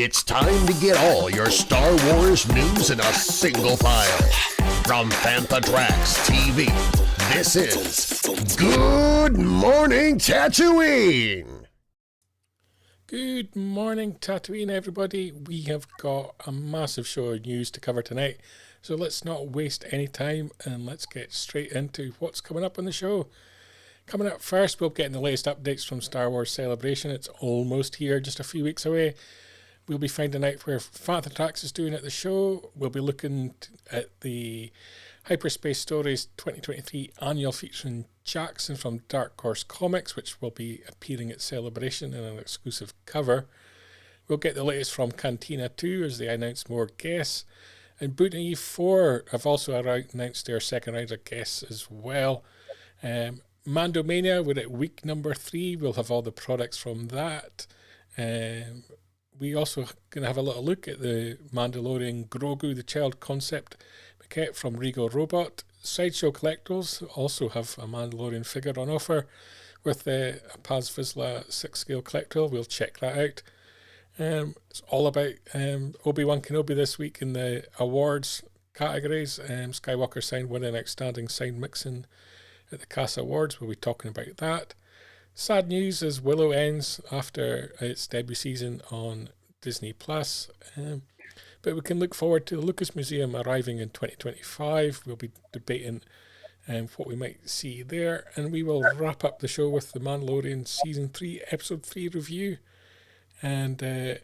It's time to get all your Star Wars news in a single file. From Fantha TV, this is Good Morning Tatooine! Good morning, Tatooine, everybody. We have got a massive show of news to cover tonight, so let's not waste any time and let's get straight into what's coming up on the show. Coming up first, we'll get the latest updates from Star Wars Celebration. It's almost here, just a few weeks away. We'll be finding out where Fantha is doing at the show. We'll be looking at the Hyperspace Stories 2023 annual featuring Jaxxon from Dark Horse Comics, which will be appearing at Celebration in an exclusive cover. We'll get the latest from Cantina 2 as they announce more guests. And Boonta Eve 4 have also announced their second round of guests as well. Mando Mania, we're at week number 3. We'll have all the products from that. We also going to have a little look at the Mandalorian Grogu, the child concept maquette from Regal Robot. Sideshow Collectibles also have a Mandalorian figure on offer with a CAS Vizsla 6-scale collectible. We'll check that out. It's all about Obi-Wan Kenobi this week in the awards categories. Skywalker Sign winning Outstanding Sign Mixing at the CAS Awards. We'll be talking about that. Sad news as Willow ends after its debut season on Disney+. But we can look forward to the Lucas Museum arriving in 2025. We'll be debating what we might see there. And we will wrap up the show with the Mandalorian Season 3, Episode 3 review. And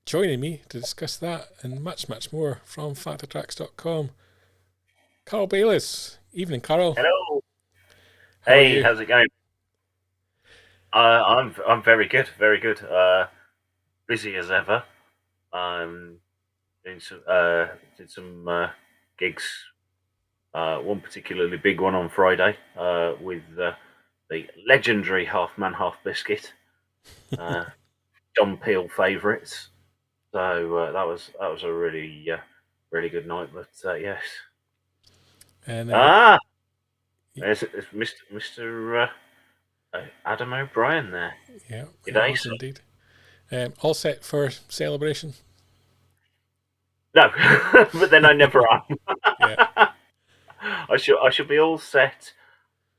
joining me to discuss that and much, much more from FanthaTracks.com, Carl Bayliss. Evening, Carl. Hello. Hey, how's it going? I'm very good, very good. Busy as ever. Did some gigs. One particularly big one on Friday with the legendary Half Man Half Biscuit, John Peel favourites. So that was a really good night. But yes. And there's Mr. Adam O'Brien there. Yeah, G'day, indeed. All set for Celebration? No, but then I never am. Yeah. I should be all set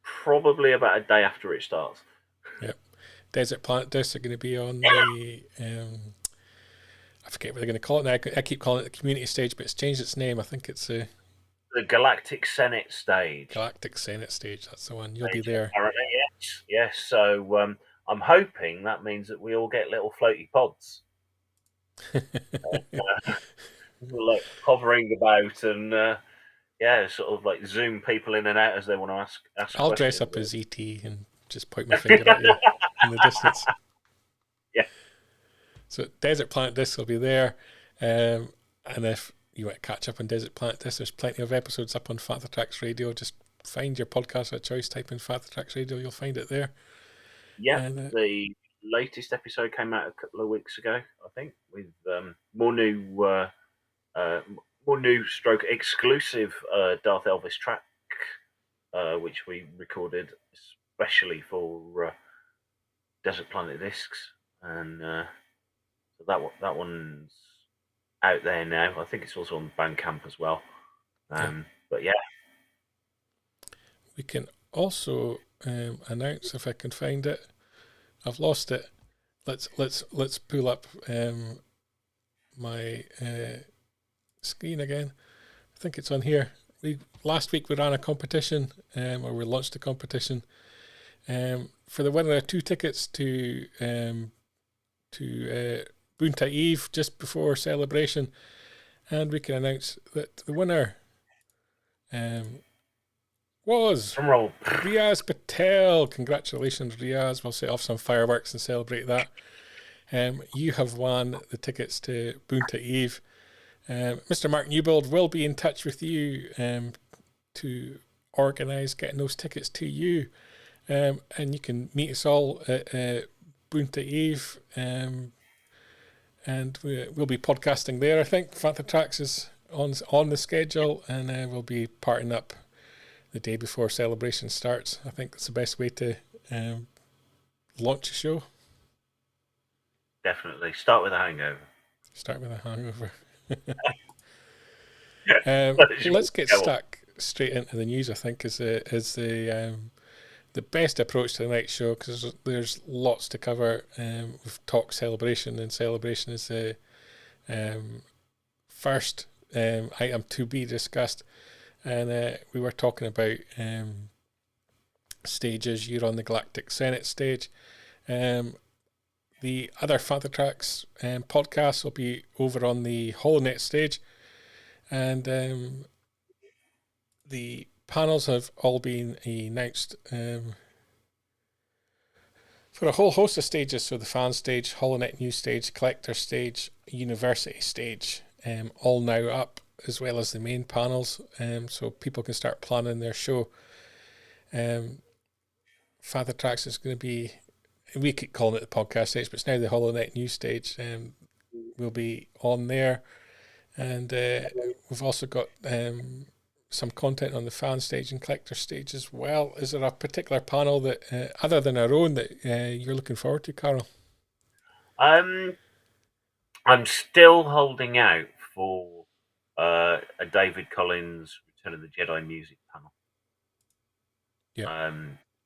probably about a day after it starts. Yep. Desert Planet Discs are going to be on the I forget what they're going to call it now. I keep calling it the community stage, but it's changed its name. I think it's the Galactic Senate stage. Galactic Senate stage, that's the one. You'll be there. Apparently, yes. So I'm hoping that means that we all get little floaty pods. Like hovering about and sort of like zoom people in and out as they want to ask I'll questions. dress up as ET and just point my finger at you in the distance. Yeah. So Desert Planet Discs will be there. And if you want to catch up on Desert Planet Discs, there's plenty of episodes up on Fantha Tracks Radio. Just find your podcast of choice, type in Fantha Tracks Radio, you'll find it there. Yeah, and, the latest episode came out a couple of weeks ago, I think, with more new stroke exclusive Darth Elvis track, which we recorded especially for Desert Planet Discs, and so that one's out there now. I think it's also on Bandcamp as well. But yeah, we can also announce, if I can find it. I've lost it. Let's pull up my screen again. I think it's on here. Last week we ran a competition, or we launched a competition for the winner of 2 tickets to Boonta Eve just before Celebration, and we can announce that the winner was Riaz Patel. Congratulations, Riaz. We'll set off some fireworks and celebrate that. You have won the tickets to Boonta Eve. Mr. Mark Newbold will be in touch with you to organise getting those tickets to you. And you can meet us all at Boonta Eve. And we'll be podcasting there, I think. Fantha Tracks is on the schedule, and we'll be parting up the day before Celebration starts. I think that's the best way to launch a show. Definitely. Start with a hangover. Start with a hangover. That is Let's get terrible. stuck straight into the news. I think is the best approach to the night show, because there's lots to cover. We've talked celebration, and celebration is the first item to be discussed. And we were talking about stages. You're on the Galactic Senate stage. The other Fantha Tracks podcasts will be over on the HoloNet stage. And the panels have all been announced for a whole host of stages. So the fan stage, HoloNet News stage, collector stage, university stage, all now up, as well as the main panels. So people can start planning their show. Fantha Tracks is going to be, we keep calling it the podcast stage, but it's now the HoloNet News stage. We'll be on there. And we've also got some content on the fan stage and collector stage as well. Is there a particular panel that, other than our own, that you're looking forward to, Carol? I'm still holding out for a David Collins Return of the Jedi music panel. Yeah.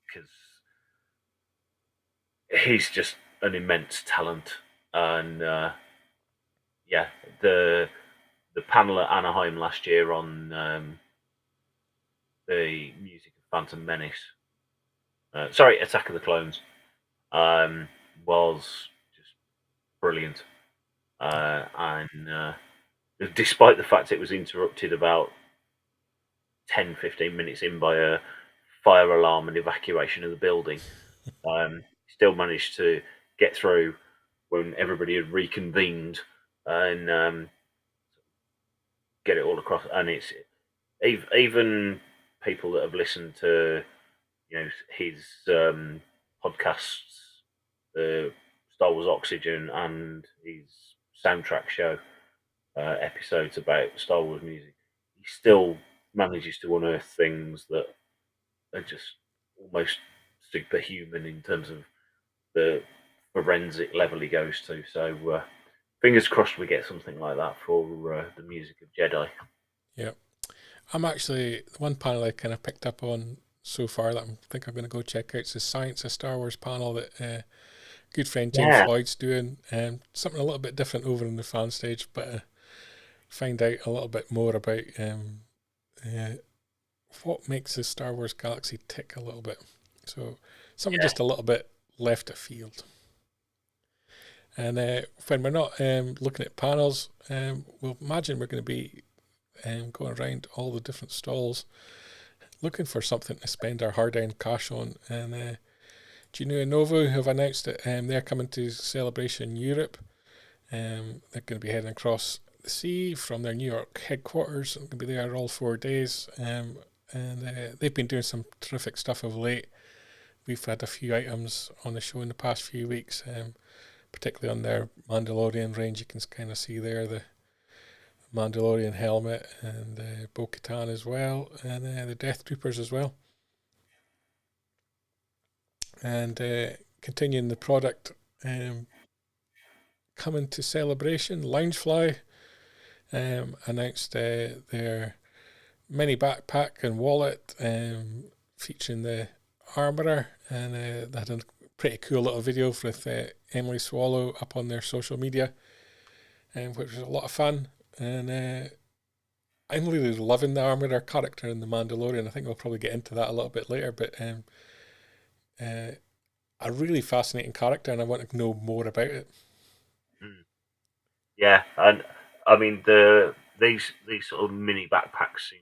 Because he's just an immense talent, and yeah, the panel at Anaheim last year on the music of Phantom Menace, Attack of the Clones, was just brilliant. And despite the fact it was interrupted about 10-15 minutes in by a fire alarm and evacuation of the building, still managed to get through when everybody had reconvened and get it all across. And it's even people that have listened to his podcasts, the Star Wars Oxygen, and his soundtrack show episodes about Star Wars music, he still manages to unearth things that are just almost superhuman in terms of the forensic level he goes to. So fingers crossed we get something like that for the music of Jedi. Yeah. I'm actually, one panel I kind of picked up on so far that I think I'm going to go check out is the Science of Star Wars panel that good friend James Floyd's doing. Something a little bit different over on the fan stage, but find out a little bit more about what makes the Star Wars galaxy tick a little bit. So something just a little bit left of field. And when we're not looking at panels, we'll imagine we're going to be going around all the different stalls looking for something to spend our hard-earned cash on. And Genu and Novo have announced that they're coming to Celebration Europe. They're going to be heading across the sea from their New York headquarters. They're going to be there all 4 days. And they've been doing some terrific stuff of late. We've had a few items on the show in the past few weeks, particularly on their Mandalorian range. You can kind of see there the Mandalorian helmet and Bo-Katan as well, and the Death Troopers as well. And continuing the product, coming to Celebration, Loungefly announced their mini backpack and wallet featuring the Armourer, and they had a pretty cool little video with Emily Swallow up on their social media, which was a lot of fun. And I'm really loving the Armourer character in The Mandalorian. I think we'll probably get into that a little bit later, but a really fascinating character, and I want to know more about it. Yeah, and I mean these sort of mini backpacks seem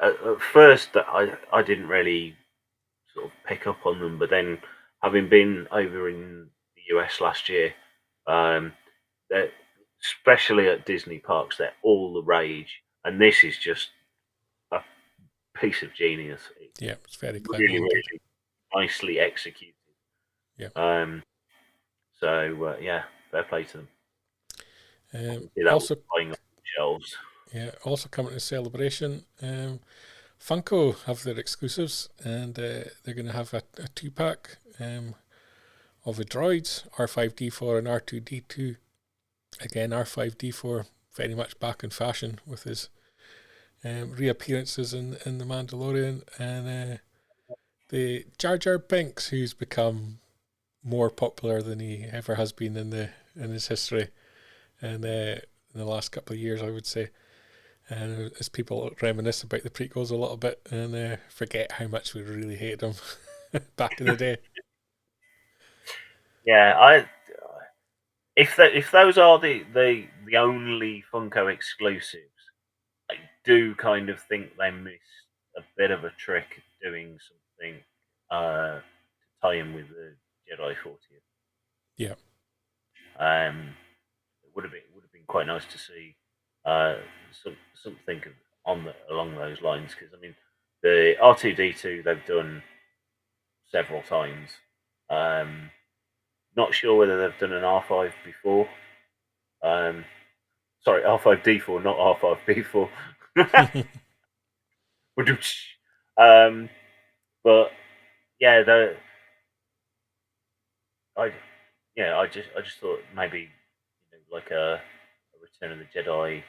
to. At first, I didn't really sort of pick up on them, but then having been over in the US last year, especially at Disney parks, they're all the rage, and this is just a piece of genius. It's very clever. Really nicely executed. Yeah. So fair play to them. Also buying up shelves. Yeah, also coming to Celebration, Funko have their exclusives, and they're going to have a 2-pack of the droids, R5D4 and R2D2, Again, R5D4 very much back in fashion with his reappearances in The Mandalorian, and the Jar Jar Binks, who's become more popular than he ever has been in his history, and in the last couple of years, I would say. And as people reminisce about the prequels a little bit and forget how much we really hated them back in the day. Yeah, if those are the only Funko exclusives, I do kind of think they missed a bit of a trick doing something to tie in with the Jedi 40th. Yeah. It would have been quite nice to see something along those lines, because I mean the R2D2 they've done several times. Not sure whether they've done an R5 before. Sorry, R5D4, not R5B4. But yeah, I just thought maybe like a Return of the Jedi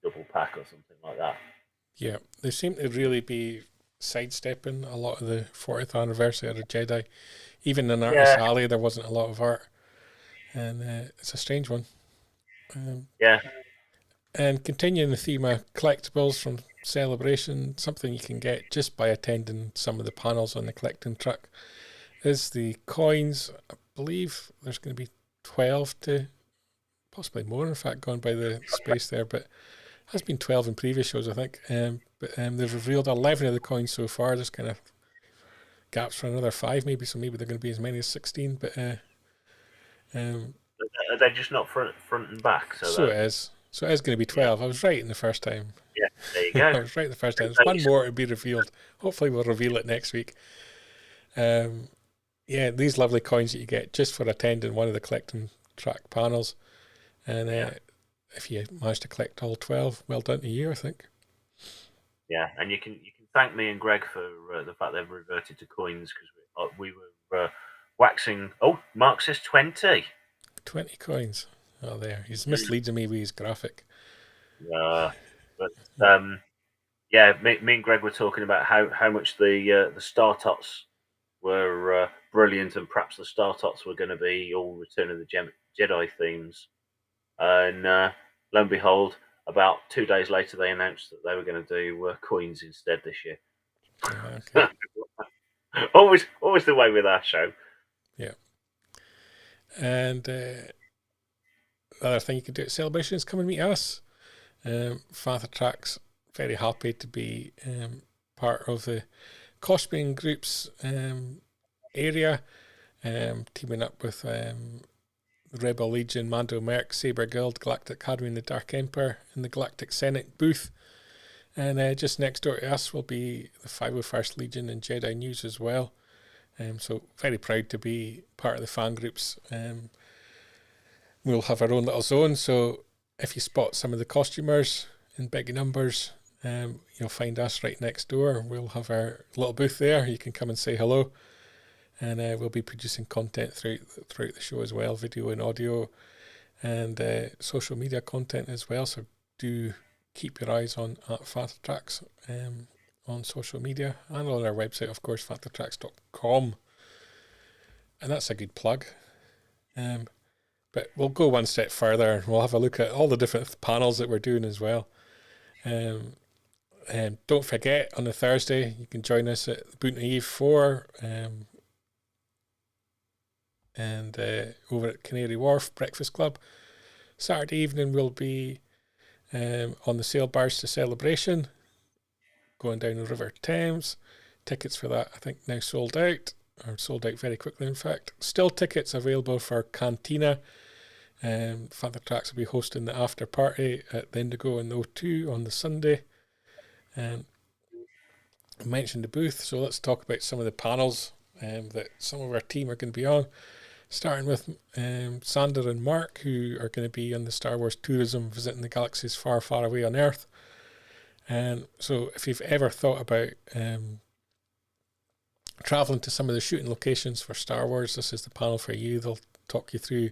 double pack or something like that. Yeah, they seem to really be sidestepping a lot of the 40th anniversary of the Jedi. Even in Artist Alley, there wasn't a lot of art, and it's a strange one. Yeah. And continuing the theme of collectibles from Celebration, something you can get just by attending some of the panels on the collecting truck is the coins. I believe there's going to be 12 to possibly more, in fact, going by the space there, but it has been 12 in previous shows, I think. But they've revealed 11 of the coins so far. There's kind of gaps for another 5 maybe, so maybe they're going to be as many as 16. But are they just not front and back? So it is. So it is going to be 12. Yeah. I was right in the first time. Yeah, there you go. I was right the first time. There's one more to be revealed. Hopefully we'll reveal it next week. Yeah, these lovely coins that you get just for attending one of the collecting track panels. And if you manage to collect all 12, well done to you, I think. Yeah, and you can thank me and Greg for the fact they've reverted to coins, because we were waxing. Oh, Mark says 20. 20 coins. Oh, there. He's misleading me with his graphic. But yeah, me and Greg were talking about how much the Star Tots were brilliant, and perhaps the Star Tots were going to be all Return of the Jedi themes. And lo and behold, about 2 days later, they announced that they were going to do coins instead this year. Okay. always the way with our show. Yeah. And the other thing you can do at Celebration is come and meet us. Fantha Tracks, very happy to be part of the cosplaying group's area, teaming up with the Rebel Legion, Mando Merc, Saber Guild, Galactic Academy, and the Dark Emperor in the Galactic Senate booth. And just next door to us will be the 501st Legion and Jedi News as well. So very proud to be part of the fan groups. We'll have our own little zone, so if you spot some of the costumers in big numbers, you'll find us right next door. We'll have our little booth there. You can come and say hello, and we'll be producing content throughout the show as well, video and audio, and social media content as well. So do keep your eyes on at Fantha Tracks on social media, and on our website, of course, fanthatracks.com. And that's a good plug. But we'll go one step further. We'll have a look at all the different panels that we're doing as well. And don't forget, on the Thursday, you can join us at Boonta Eve 4 and over at Canary Wharf Breakfast Club. Saturday evening, we'll be on the sail barge to Celebration, going down the River Thames. Tickets for that, I think, now sold out, or sold out very quickly, in fact. Still tickets available for Cantina. Fantha Tracks will be hosting the after party at the Indigo and the O2 on the Sunday. I mentioned the booth, so let's talk about some of the panels that some of our team are going to be on. Starting with Sander and Mark, who are going to be on the Star Wars tourism, visiting the galaxies far, far away on Earth. And so if you've ever thought about traveling to some of the shooting locations for Star Wars, this is the panel for you. They'll talk you through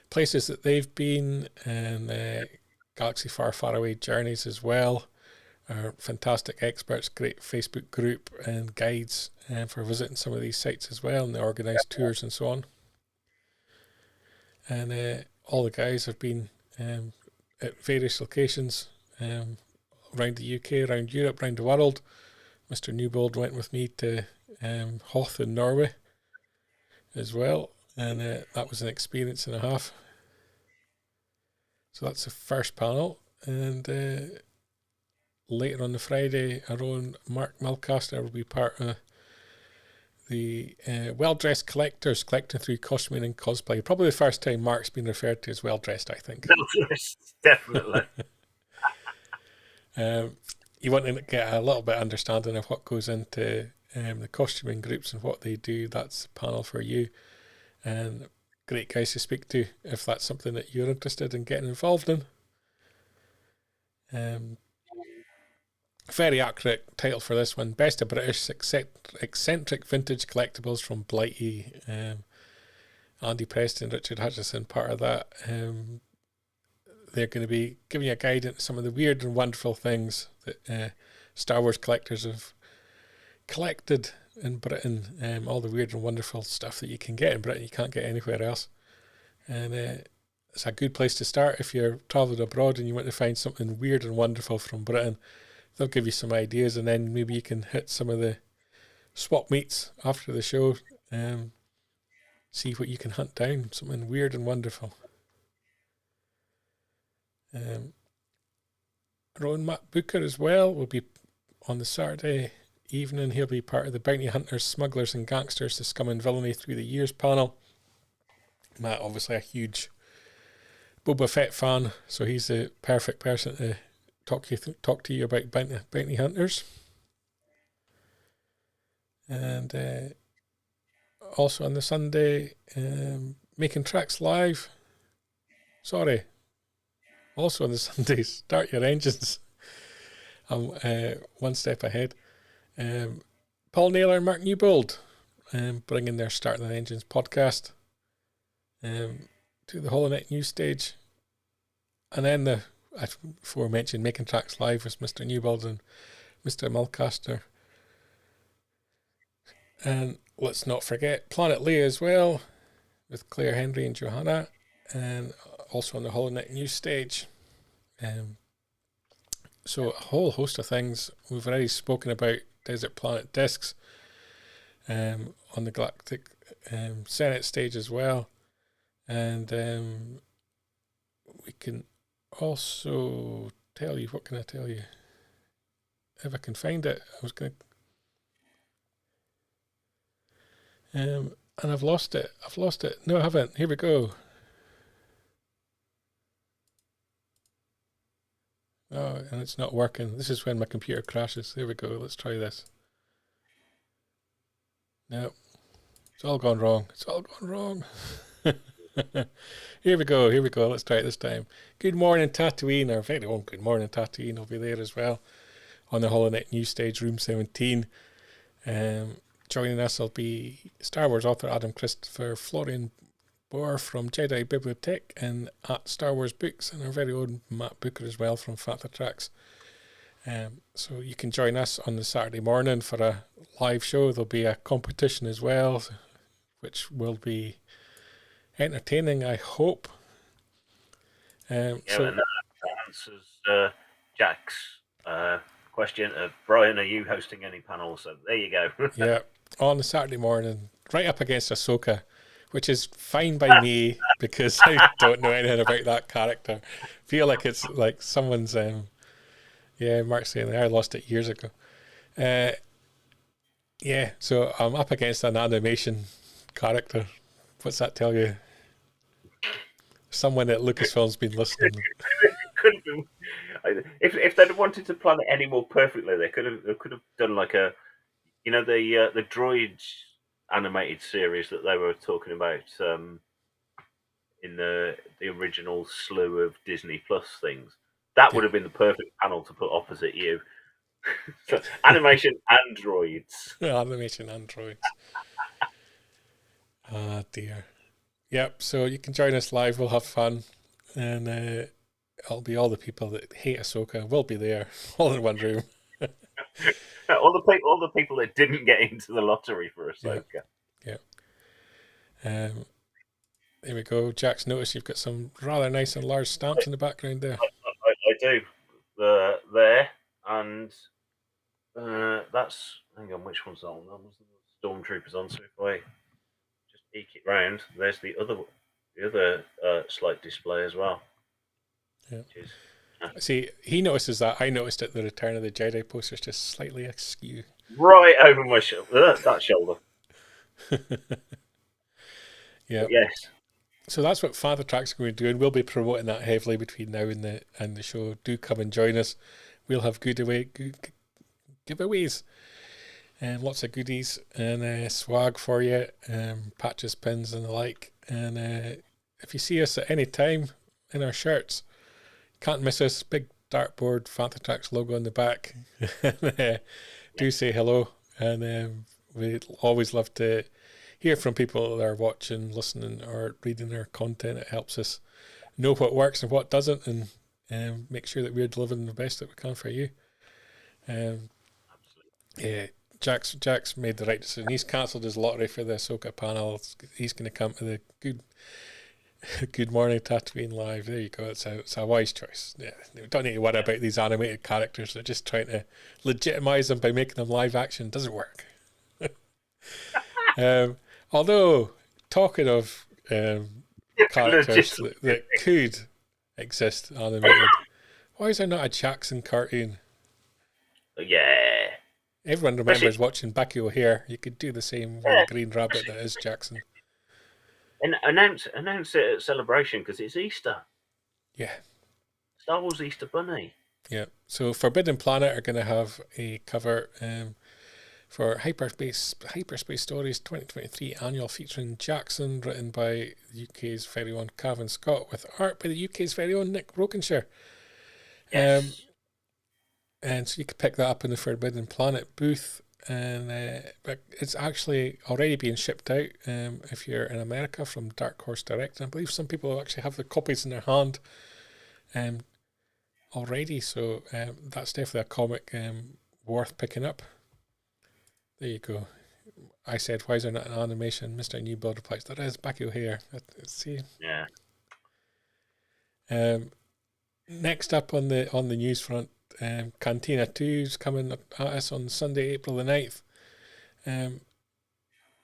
places that they've been, and Galaxy Far, Far Away Journeys as well. Are fantastic experts, great Facebook group and guides for visiting some of these sites as well, and they organise tours and so on. And all the guys have been at various locations around the UK, around Europe, around the world. Mr. Newbold went with me to Hoth in Norway as well, and that was an experience and a half. So that's the first panel, and later on the Friday, our own Mark Mulcaster will be part of the well-dressed collectors collecting through costuming and cosplay. Probably the first time Mark's been referred to as well-dressed, I think. Well-dressed, definitely. You want to get a little bit of understanding of what goes into the costuming groups and what they do. That's the panel for you. And great guys to speak to if that's something that you're interested in getting involved in. Very accurate title for this one. Best of British eccentric vintage collectibles from Blighty. Andy Preston, Richard Hutchison, part of that. They're going to be giving you a guide into some of the weird and wonderful things that Star Wars collectors have collected in Britain. All the weird and wonderful stuff that you can get in Britain, you can't get anywhere else. And it's a good place to start if you're travelling abroad and you want to find something weird and wonderful from Britain. They'll give you some ideas, and then maybe you can hit some of the swap meets after the show. See what you can hunt down, something weird and wonderful. Our own Matt Booker as well will be on the Saturday evening. He'll be part of the Bounty Hunters, Smugglers and Gangsters, the Scum and Villainy Through the Years panel. Matt, obviously a huge Boba Fett fan, so he's the perfect person to talk to you about bounty hunters. And also on the Sunday, Making Tracks Live. Sorry. Also on the Sunday, Start Your Engines. I'm one step ahead. Paul Naylor and Mark Newbold bringing their Start Their Engines podcast to the HoloNet news stage. And then the aforementioned Making Tracks Live with Mr. Newbold and Mr. Mulcaster. And let's not forget Planet Leia as well, with Claire Henry and Johanna, and also on the HoloNet news stage. So a whole host of things. We've already spoken about Desert Planet Discs on the Galactic Senate stage as well. And we can also tell you, what can I tell you? If I can find it, I was going to... and I've lost it. No, I haven't. Here we go. Oh, and it's not working. This is when my computer crashes. There we go. Let's try this. No. It's all gone wrong. Here we go. Let's try it this time. Good Morning Tatooine, our very own Good Morning Tatooine will be there as well on the HoloNet news stage, room 17. Joining us will be Star Wars author Adam Christopher, Florian Bohr from Jedi Bibliothèque and at Star Wars Books, and our very own Matt Booker as well from Fantha Tracks. So you can join us on the Saturday morning for a live show. There'll be a competition as well, which will be entertaining, I hope. And that answers Jack's question of Brian, are you hosting any panels? So there you go. Yeah, on the Saturday morning, right up against Ahsoka, which is fine by me because I don't know anything about that character. Feel like it's like someone's Mark's saying I lost it years ago. So I'm up against an animation character. What's that tell you? Someone at Lucasfilm's been listening. Couldn't be. If they'd wanted to plan it any more perfectly, they could have done like the droids animated series that they were talking about in the original slew of Disney Plus things. That would have been the perfect panel to put opposite you. So, animation and droids. Animation and droids. Ah, dear. Yep. So you can join us live. We'll have fun, and it'll be all the people that hate Ahsoka will be there, all in one room. All the people that didn't get into the lottery for Ahsoka. Yeah. There we go. Jax, notice you've got some rather nice and large stamps in the background there. I do. There, and that's. Hang on, which one's that one? That was the Stormtroopers on. So if I just eke it round, there's the other slight display as well. Yeah. See, he notices that. I noticed it. The Return of the Jedi poster's just slightly askew. Right over my shoulder. That shoulder. Yeah. Yes. So that's what Fantha Tracks are going to do, and we'll be promoting that heavily between now and the show. Do come and join us. We'll have good giveaways and lots of goodies and swag for you, patches, pins, and the like. And if you see us at any time in our shirts, can't miss us. Big dartboard Fantha Tracks logo on the back. Do say hello, and we always love to hear from people that are watching, listening, or reading our content. It helps us know what works and what doesn't, and make sure that we're delivering the best that we can for you. Yeah, Jax made the right decision. He's cancelled his lottery for the Ahsoka panel. He's going to come to the Good Morning Tatooine live. There you go. It's a wise choice. Yeah, we don't need to worry about these animated characters. They're just trying to legitimize them by making them live action. Doesn't work. Although, talking of characters that could exist animated, why is there not a Jaxxon cartoon? Yeah. Everyone remembers watching Bucky O'Hare. You could do the same with the green rabbit that is Jaxxon. And announce it at Celebration because it's Easter. Yeah. Star Wars Easter Bunny. Yeah. So Forbidden Planet are going to have a cover for Hyperspace Stories 2023 annual featuring Jaxxon, written by the UK's very own Cavan Scott, with art by the UK's very own Nick Brokenshire. Yes. And so you could pick that up in the Forbidden Planet booth, and but it's actually already being shipped out if you're in America from Dark Horse Direct. And I believe some people actually have the copies in their hand already, so that's definitely a comic worth picking up. There you go. I said, why is there not an animation? Mr. Newbuild replies, there is. Bucky O'Hare. Let's see. Yeah. Next up on the news front, Cantina 2 is coming at us on Sunday, April the 9th,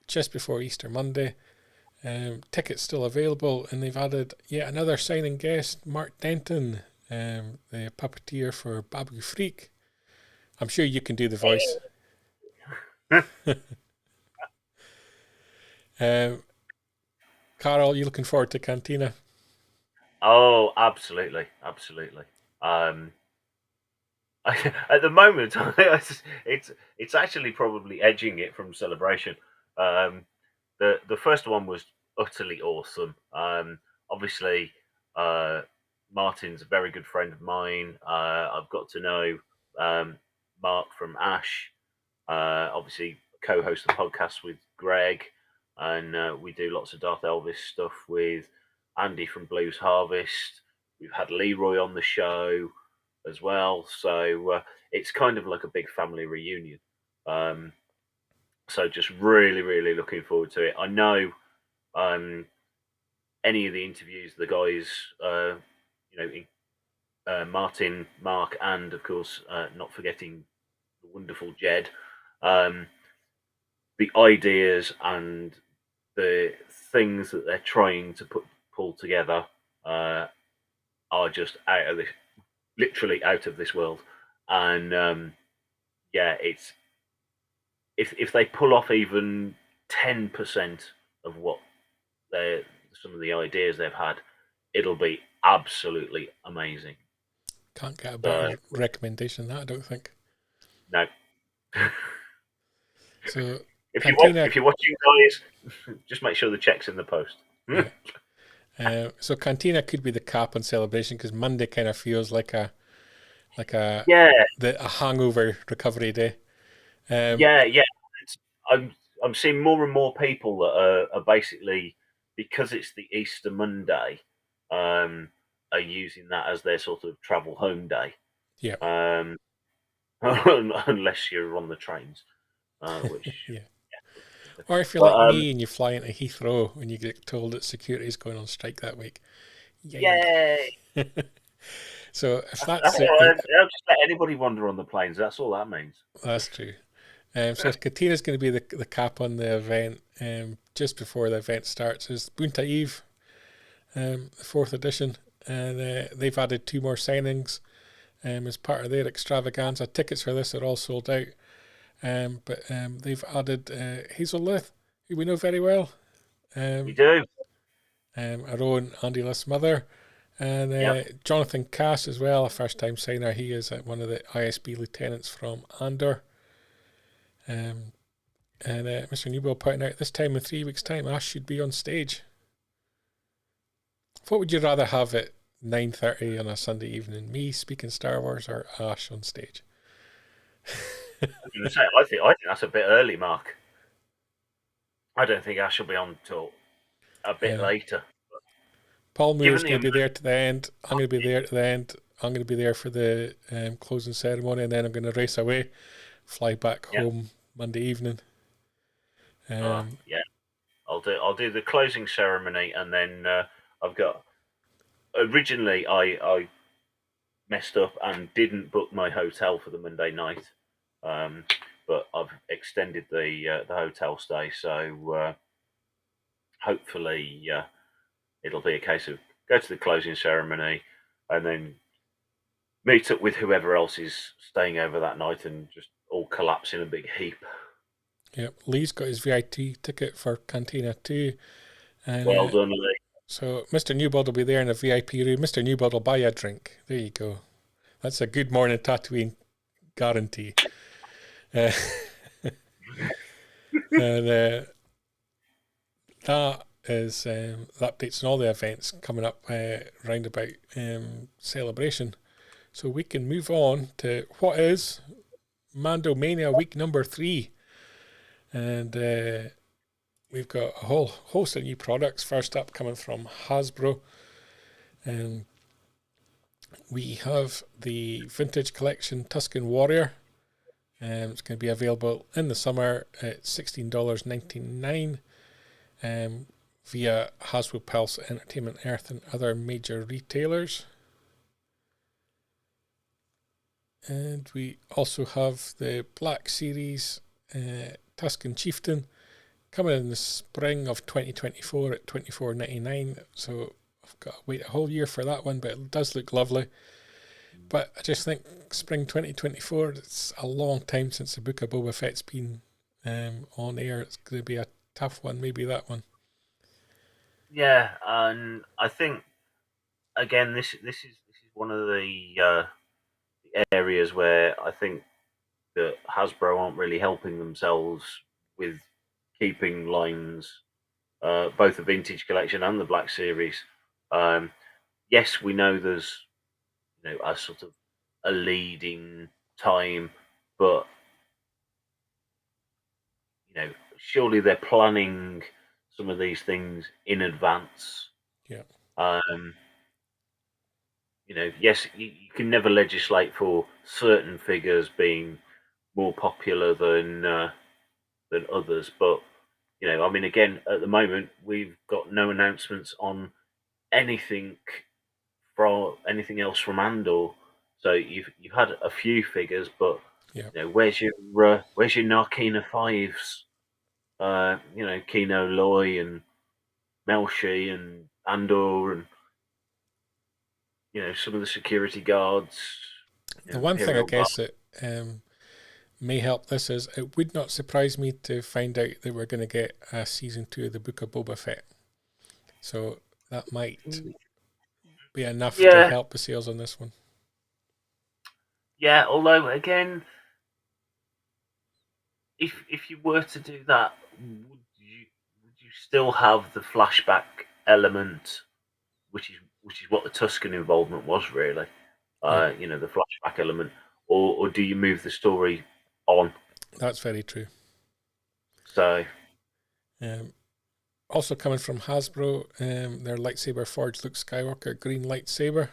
just before Easter Monday. Tickets still available, and they've added yet another signing guest, Mark Denton, the puppeteer for Babu Freak. I'm sure you can do the voice. Carl, you looking forward to Cantina? Oh, absolutely. At the moment, it's actually probably edging it from Celebration. The first one was utterly awesome. Obviously, Martin's a very good friend of mine. I've got to know Mark from Ash. Obviously, co-host the podcast with Greg, and we do lots of Darth Elvis stuff with Andy from Blues Harvest. We've had Leroy on the show as well, so it's kind of like a big family reunion. So just really looking forward to it. I know any of the interviews the guys, Martin, Mark, and of course not forgetting the wonderful Jed, the ideas and the things that they're trying to pull together are just literally out of this world. And it's if they pull off even 10% of what some of the ideas they've had, it'll be absolutely amazing. Can't get a better recommendation than that, I don't think. No. So if you're watching, guys, just make sure the check's in the post. Yeah. So Cantina could be the cap on Celebration, because Monday kind of feels like a hangover recovery day. I'm seeing more and more people that are basically because it's the Easter Monday, are using that as their sort of travel home day. Yeah. Unless you're on the trains, which Yeah. yeah. Or if you're But like me and you fly into Heathrow and you get told that security is going on strike that week. Yay. yay! So if That's that's all it, right. I'll just let anybody wander on the planes. That's all that means. that's true. So Katina's going to be the cap on the event. Just before the event starts is Boonta Eve, the 4th edition, and they've added 2 more signings as part of their extravaganza. Tickets for this are all sold out, but they've added Hazel Lith, who we know very well. We do. Our own Andy Lith's mother, and Yep. Jonathan CAS as well, a first-time signer. He is one of the ISB lieutenants from Andor. And Mr. Newbold pointing out this time in 3 weeks' time, Ash should be on stage. What would you rather have at 9:30 on a Sunday evening? Me speaking Star Wars or Ash on stage? I was going to say, I think that's a bit early, Mark. I don't think Ash will be on till a bit later. Paul Moore's Given going to the be there to the end. I'm going to be there to the end. I'm going to be there for the closing ceremony, and then I'm going to race away, fly back home Monday evening. yeah, I'll do the closing ceremony, and then I've got. Originally, I messed up and didn't book my hotel for the Monday night, but I've extended the hotel stay, so hopefully it'll be a case of go to the closing ceremony and then meet up with whoever else is staying over that night and just all collapse in a big heap. Yep, Lee's got his VIP ticket for Cantina too. And, Well done, Lee. So Mr. Newbold will be there in a VIP room. Mr. Newbold will buy you a drink. There you go. That's a Good Morning Tatooine guarantee. And that is the updates on all the events coming up round about Celebration. So we can move on to what is Mando Mania week number 3. And we've got a whole host of new products. First up, coming from Hasbro. We have the Vintage Collection Tusken Warrior. It's going to be available in the summer at $16.99 via Hasbro Pulse, Entertainment Earth, and other major retailers. And we also have the Black Series Tusken Chieftain coming in the spring of 2024 at $24.99. So I've got to wait a whole year for that one, but it does look lovely. But I just think spring 2024, it's a long time since the Book of Boba Fett's been on air. It's going to be a tough one, maybe that one. Yeah, and I think again this is one of the areas where I think that Hasbro aren't really helping themselves with keeping lines, both the Vintage Collection and the Black Series. Yes, we know there's a sort of a leading time, but surely they're planning some of these things in advance. Yeah. Yes, you can never legislate for certain figures being more popular than others, but again, at the moment we've got no announcements on anything else from Andor. So you've had a few figures, but where's your Narkina fives? Kino Loy and Melshi and Andor and some of the security guards. The one thing I guess that may help this is it would not surprise me to find out that we're going to get a season 2 of the Book of Boba Fett. So that might be enough to help the sales on this one. Yeah, although again, if you were to do that, would you still have the flashback element, which is what the Tusken involvement was really, the flashback element, or do you move the story on? That's very true. So, Also coming from Hasbro, their lightsaber forged Luke Skywalker green lightsaber.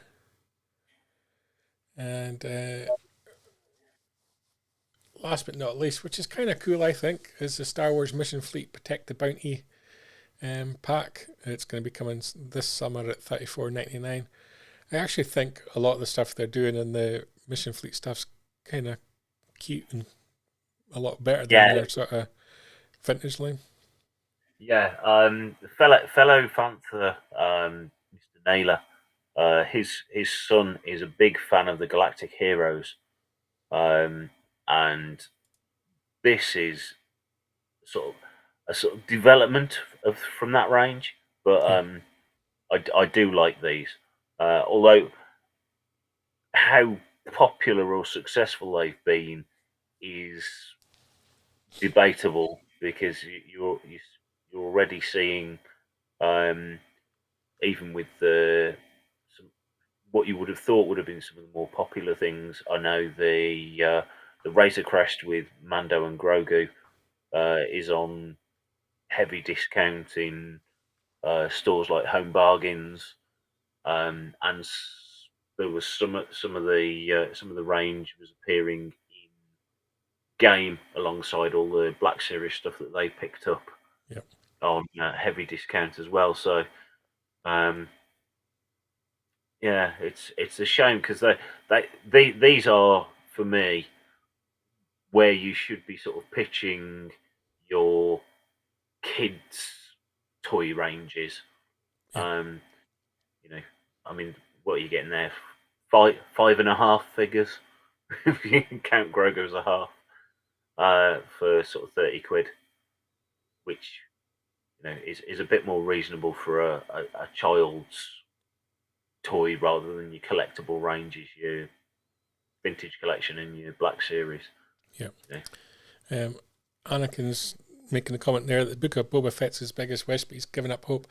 And last but not least, which is kind of cool, I think, is the Star Wars Mission Fleet Protect the Bounty pack. It's going to be coming this summer at $34.99. I actually think a lot of the stuff they're doing in the Mission Fleet stuff's kind of cute and a lot better than their sort of vintage line. Yeah, fellow Fantha, Mr. Naylor, his son is a big fan of the Galactic Heroes, and this is sort of development from that range. But I do like these, although how popular or successful they've been is debatable, because you're already seeing, even with what you would have thought would have been some of the more popular things. I know the Razor Crest with Mando and Grogu is on heavy discount in stores like Home Bargains, and there was some of the range was appearing in game alongside all the Black Series stuff that they picked up on heavy discount as well. So yeah, it's a shame, because these are, for me, where you should be sort of pitching your kids' toy ranges. I mean, what are you getting there? 5.5 figures, if you can count Grogu as a half, for sort of 30 quid, which is a bit more reasonable for a child's toy, rather than your collectible ranges, your vintage collection and your Black Series. Anakin's making a comment there that the Book of Boba Fett's his biggest wish, but he's given up hope.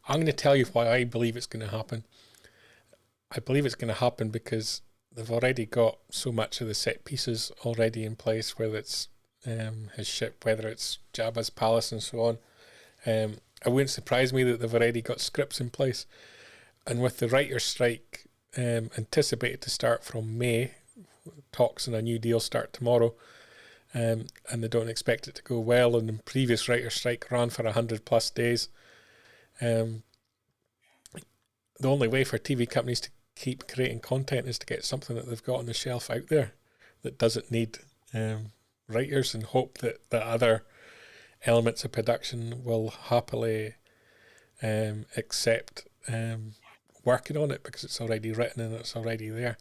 I'm going to tell you why I believe it's going to happen. I believe it's going to happen because they've already got so much of the set pieces already in place, whether it's his ship, whether it's Jabba's palace and so on. It wouldn't surprise me that they've already got scripts in place. And with the writer's strike anticipated to start from May, talks on a new deal start tomorrow, and they don't expect it to go well, and the previous writer's strike ran for 100+ days. The only way for TV companies to keep creating content is to get something that they've got on the shelf out there that doesn't need writers, and hope that the other elements of production will happily accept working on it, because it's already written and it's already there,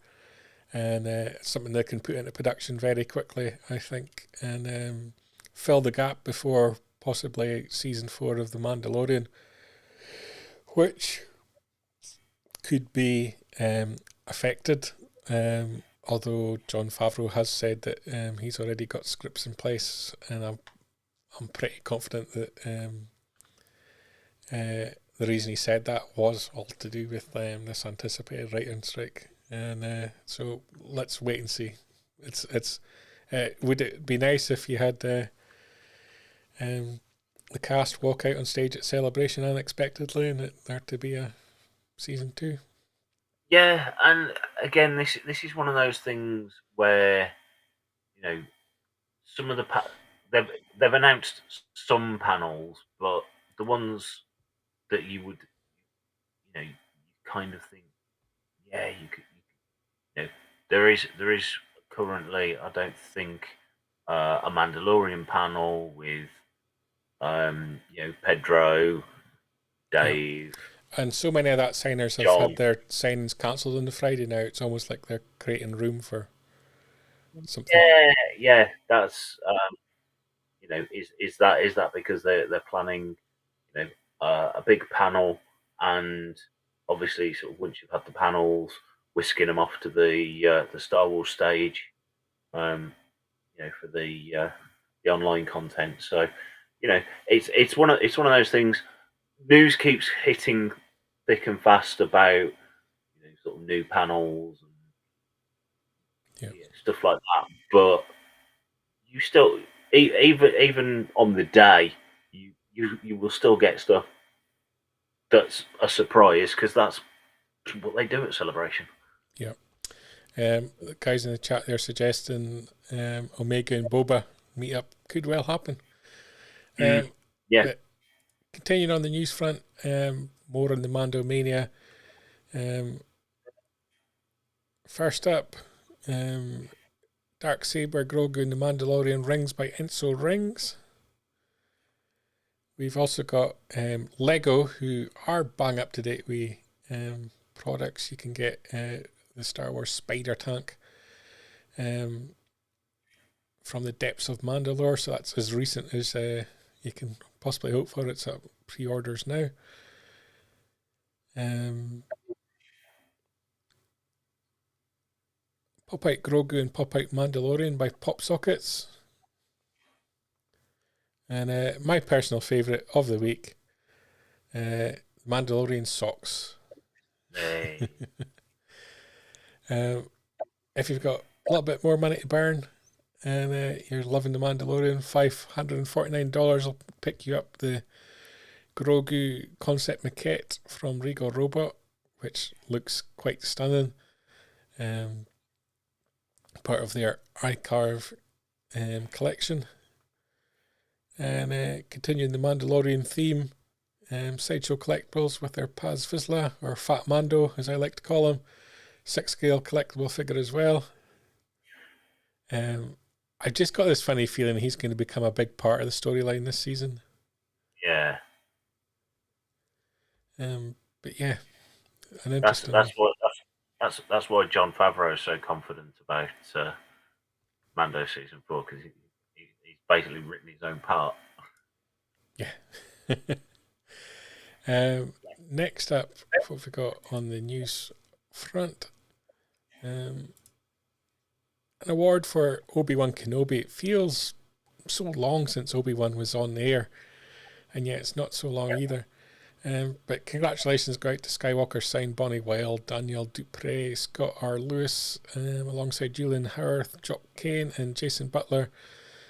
and it's something they can put into production very quickly, I think, and fill the gap before possibly season 4 of The Mandalorian, which could be affected, although Jon Favreau has said that he's already got scripts in place, and I'm pretty confident that the reason he said that was all to do with this anticipated writing strike, and so let's wait and see. It's would it be nice if you had the cast walk out on stage at Celebration unexpectedly, and there to be a season 2? Yeah, and again, this is one of those things where some of the they've announced some panels, but the ones that you would you kind of think, yeah, you could, there is currently, I don't think, a Mandalorian panel with Pedro, Dave. And so many of that signers have John. had their signings cancelled on the Friday now. It's almost like they're creating room for something. Yeah, that's is that because they're planning a big panel, and obviously sort of once you've had the panels, whisking them off to the Star Wars stage, for the online content. So it's one of those things. News keeps hitting thick and fast about sort of new panels and stuff like that, but you still, even on the day, you will still get stuff that's a surprise because that's what they do at Celebration. Yeah. The guys in the chat there suggesting Omega and Boba meet up could well happen. Yeah. But continuing on the news front, more on the Mando Mania. First up, Darksaber, Grogu, and the Mandalorian rings by Enso Rings. We've also got Lego, who are bang up to date with products. You can get the Star Wars Spider Tank from the depths of Mandalore, so that's as recent as you can possibly hope for. It's at pre-orders now. Pop Out Grogu and Pop Out Mandalorian by Pop Sockets. And my personal favourite of the week, Mandalorian socks. Hey. If you've got a little bit more money to burn and you're loving the Mandalorian, $549 will pick you up the Grogu concept maquette from Regal Robot, which looks quite stunning. Part of their iCarve collection. And continuing the Mandalorian theme, Sideshow Collectibles with their CAS Vizsla, or Fat Mando as I like to call him, 6-scale collectible figure as well. I've just got this funny feeling he's going to become a big part of the storyline this season. Yeah. But yeah, an interesting. That's why Jon Favreau is so confident about Mando season 4, because he's basically written his own part. Yeah. Next up, what we got on the news front? An award for Obi-Wan Kenobi. It feels so long since Obi-Wan was on the air, and yet it's not so long either. But congratulations go out to Skywalker Sign, Bonnie Wild, Danielle Dupre, Scott R. Lewis, alongside Julian Howarth, Jock Kane, and Jason Butler.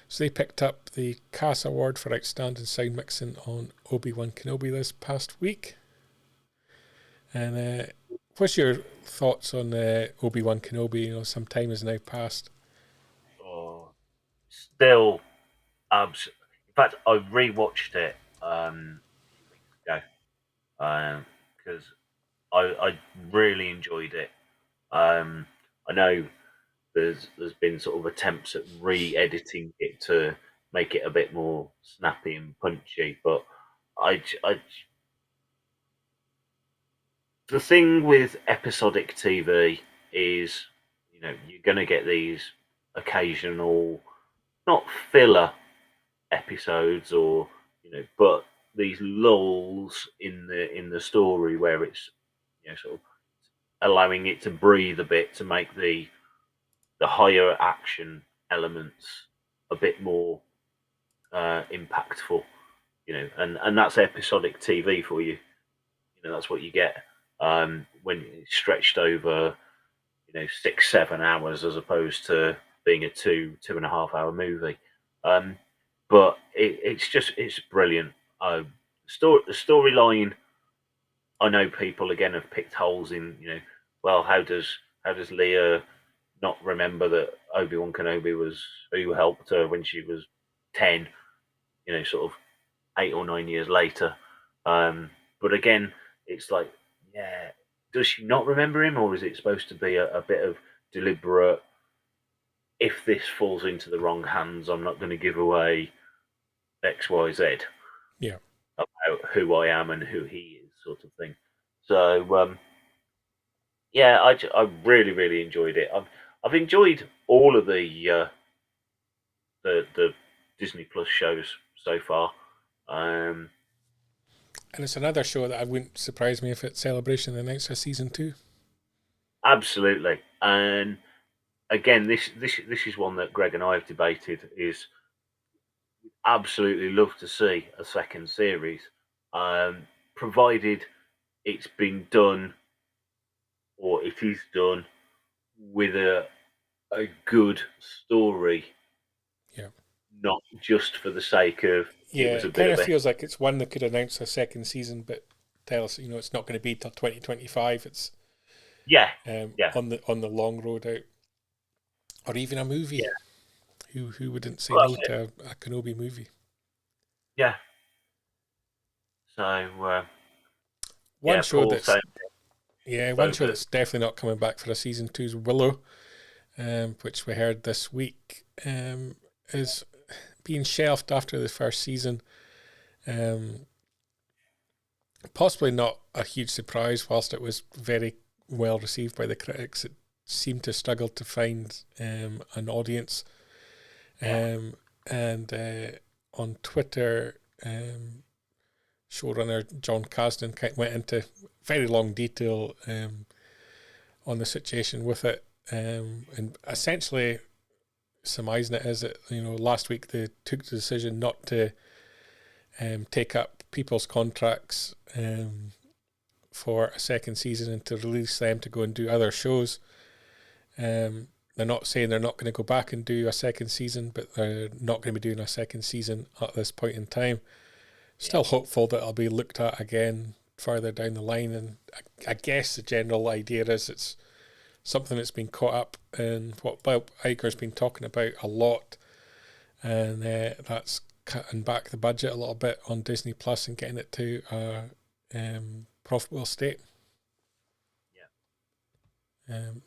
So they picked up the CAS Award for Outstanding Sound Mixing on Obi-Wan Kenobi this past week. And what's your thoughts on Obi-Wan Kenobi? You know, some time has now passed. Oh, still, in fact, I rewatched it a few weeks ago because I really enjoyed it. I know there's been sort of attempts at re-editing it to make it a bit more snappy and punchy, but the thing with episodic TV is, you know, you're going to get these occasional, not filler episodes, or but these lulls in the story where it's, sort of allowing it to breathe a bit to make the higher action elements a bit more impactful, and that's episodic TV for you. That's what you get when it's stretched over 6-7 hours as opposed to being a 2.5 hour movie. But it's brilliant. The storyline, I know people again have picked holes in, well, how does Leia not remember that Obi-Wan Kenobi was who helped her when she was 10, sort of 8 or 9 years later. But again, it's like, yeah, does she not remember him, or is it supposed to be a bit of deliberate, if this falls into the wrong hands, I'm not going to give away X, Y, Z. Yeah. About who I am and who he is, sort of thing. So, yeah, I really, really enjoyed it. I've enjoyed all of the Disney Plus shows so far. And it's another show that I wouldn't surprise me if at Celebration announced a season 2. Absolutely. And again, this is one that Greg and I have debated. Is absolutely love to see a second series, provided it's been done, or it is done with a good story. Yeah. Not just for the sake of it kind of feels like it's one that could announce a second season, but tell us, it's not going to be till 2025. It's Yeah. on the long road out, or even a movie. Yeah. Who wouldn't say Well, no to a Kenobi movie? Yeah. So one show Paul that's saying, one show that's definitely not coming back for a season 2 is Willow, which we heard this week is being shelved after the first season. Possibly not a huge surprise, whilst it was very well received by the critics. It seemed to struggle to find an audience. And on Twitter, showrunner John Kasdan went into very long detail on the situation with it, and essentially surmising it is that last week they took the decision not to take up people's contracts for a second season and to release them to go and do other shows. They're not saying they're not going to go back and do a second season, but they're not going to be doing a second season at this point in time. Still hopeful that it'll be looked at again further down the line, and I guess the general idea is it's something that's been caught up in what Bob Iger's been talking about a lot, and that's cutting back the budget a little bit on Disney Plus and getting it to a profitable state.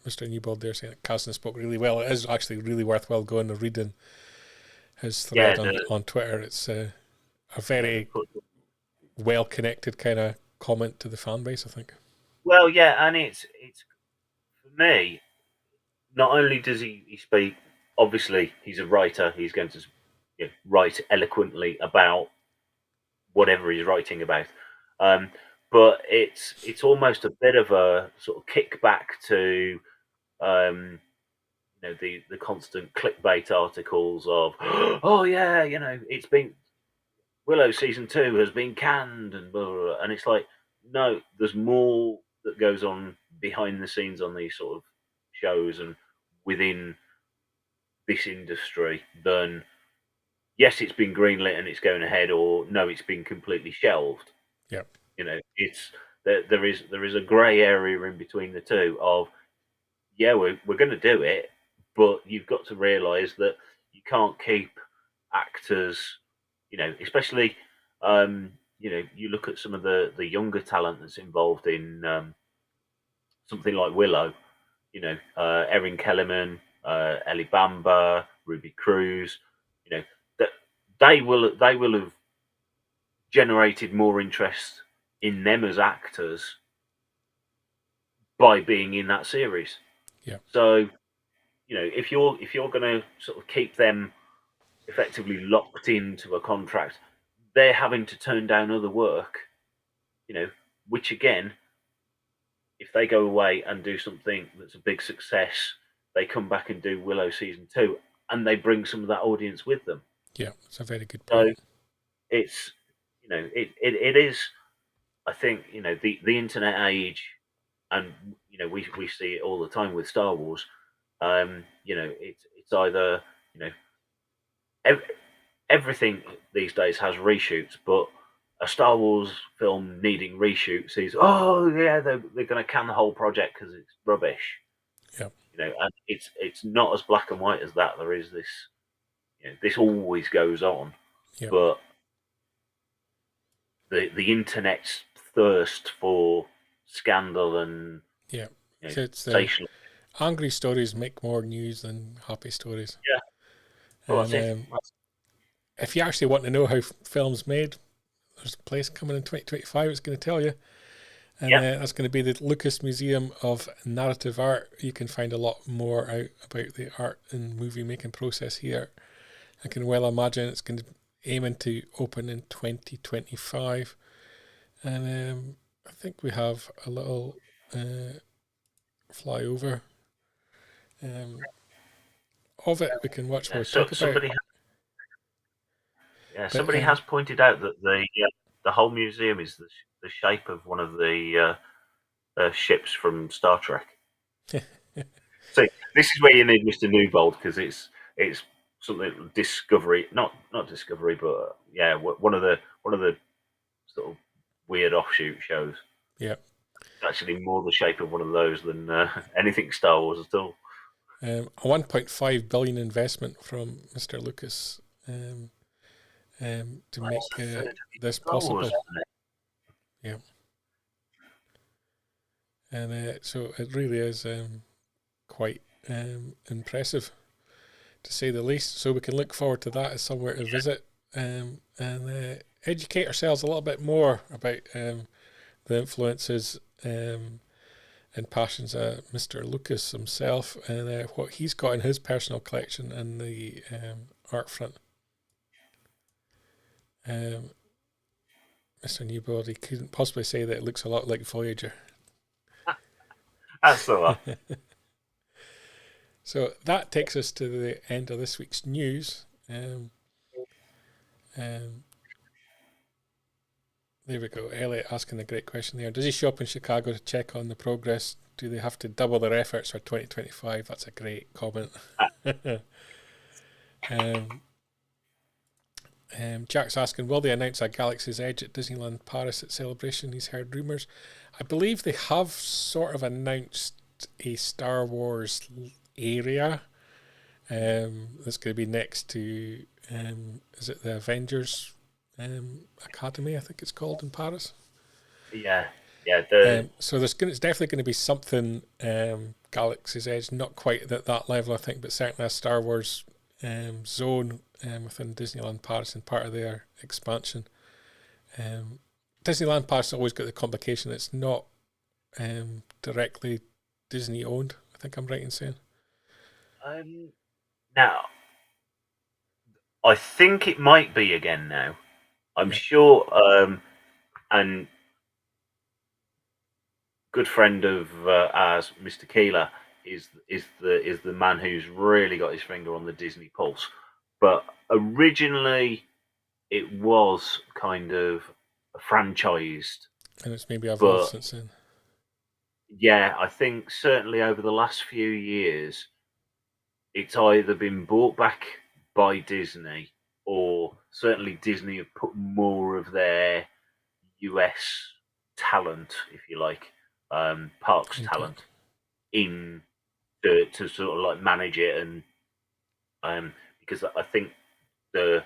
Mr. Newbold there saying that Kasdan spoke really well. It is actually really worthwhile going and reading his thread on Twitter. It's a very well-connected kind of comment to the fan base, I think. Well, yeah, and it's for me, not only does he speak, obviously he's a writer, he's going to write eloquently about whatever he's writing about, but it's almost a bit of a sort of kickback to the constant clickbait articles of oh yeah, it's been Willow season 2 has been canned and blah, blah, blah. And it's like, no, there's more that goes on behind the scenes on these sort of shows and within this industry than yes, it's been greenlit and it's going ahead, or no, it's been completely shelved. Yep. It's there is a grey area in between the two of yeah, we're going to do it, but you've got to realise that you can't keep actors, especially you look at some of the younger talent that's involved in something like Willow, Erin Kellerman, Ellie Bamba, Ruby Cruz, that they will have generated more interest in them as actors by being in that series. Yeah. So, if you're going to sort of keep them effectively locked into a contract, they're having to turn down other work, which again, if they go away and do something that's a big success, they come back and do Willow season 2 and they bring some of that audience with them. Yeah, it's a very good point. So it's, it is, I think, the internet age, and, we see it all the time with Star Wars. It's either, everything these days has reshoots, but a Star Wars film needing reshoots is, oh yeah, they're going to can the whole project because it's rubbish. Yeah. And it's not as black and white as that. There is this, this always goes on, yeah. But the internet's thirst for scandal and so it's sensational. Angry stories make more news than happy stories. Yeah. Well, and if you actually want to know how film's made, there's a place coming in 2025 it's going to tell you. And that's going to be the Lucas Museum of Narrative Art. You can find a lot more out about the art and movie making process here. I can well imagine it's going to aiming to open in 2025. And I think we have a little flyover of it we can watch. Somebody has pointed out that the whole museum is the shape of one of the ships from Star Trek. So this is where you need Mr. Newbold, because it's something Discovery, not Discovery, but one of the sort of weird offshoot shows. Yeah. It's actually more the shape of one of those than anything Star Wars at all. A 1.5 billion investment from Mr. Lucas to make this possible. Yeah. And so it really is quite impressive, to say the least. So we can look forward to that as somewhere to visit and educate ourselves a little bit more about the influences and passions of Mr. Lucas himself and what he's got in his personal collection and the art front. Mr. Newbody couldn't possibly say that it looks a lot like Voyager. That's the one. So that takes us to the end of this week's news. There we go. Elliot asking the great question there. Does he show up in Chicago to check on the progress? Do they have to double their efforts for 2025? That's a great comment. Jack's asking, will they announce a Galaxy's Edge at Disneyland Paris at Celebration? He's heard rumours. I believe they have sort of announced a Star Wars area that's going to be next to, is it the Avengers Academy, I think it's called, in Paris? Yeah. So it's definitely going to be something Galaxy's Edge, not quite at that level, I think, but certainly a Star Wars zone within Disneyland Paris and part of their expansion. Disneyland Paris has always got the complication it's not directly Disney owned, I think I'm right in saying. Now, I think it might be again now. I'm sure, and good friend of ours, Mr. Keeler, is the man who's really got his finger on the Disney pulse. But originally, it was kind of franchised, and it's maybe evolved since then. Yeah, I think certainly over the last few years, it's either been bought back by Disney, or certainly Disney have put more of their US talent, if you like, parks talent, in to sort of like manage it, and because I think the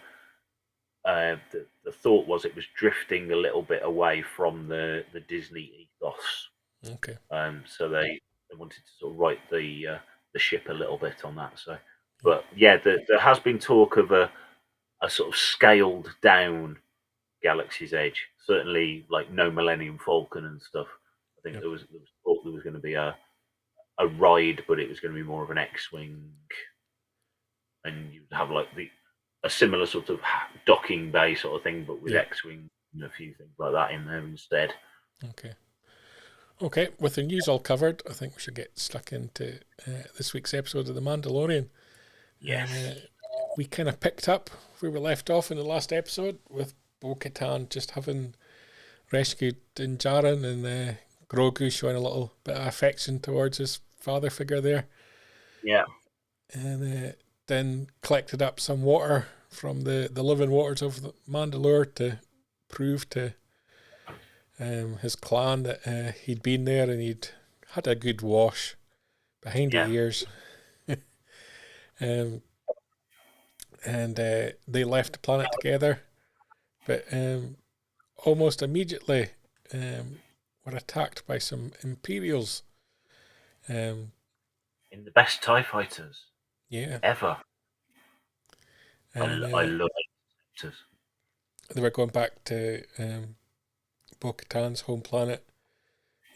thought was it was drifting a little bit away from the Disney ethos. Okay. So they wanted to sort of right the ship a little bit on that. So, but yeah, there has been talk of a sort of scaled down Galaxy's Edge. Certainly, like no Millennium Falcon and stuff. I think there was thought there was going to be a ride, but it was going to be more of an X-wing, and you'd have like a similar sort of docking bay sort of thing, but with X-wing and a few things like that in there instead. Okay, with the news all covered, I think we should get stuck into this week's episode of The Mandalorian. Yes. We kind of picked up where we left off in the last episode with Bo-Katan just having rescued Din Djarin and Grogu showing a little bit of affection towards his father figure there. Yeah. And then collected up some water from the living waters of the Mandalore to prove to his clan that he'd been there and he'd had a good wash behind the ears. And they left the planet together, but almost immediately were attacked by some Imperials. In the best TIE fighters ever. And, I love it. They were going back to Bo-Katan's home planet,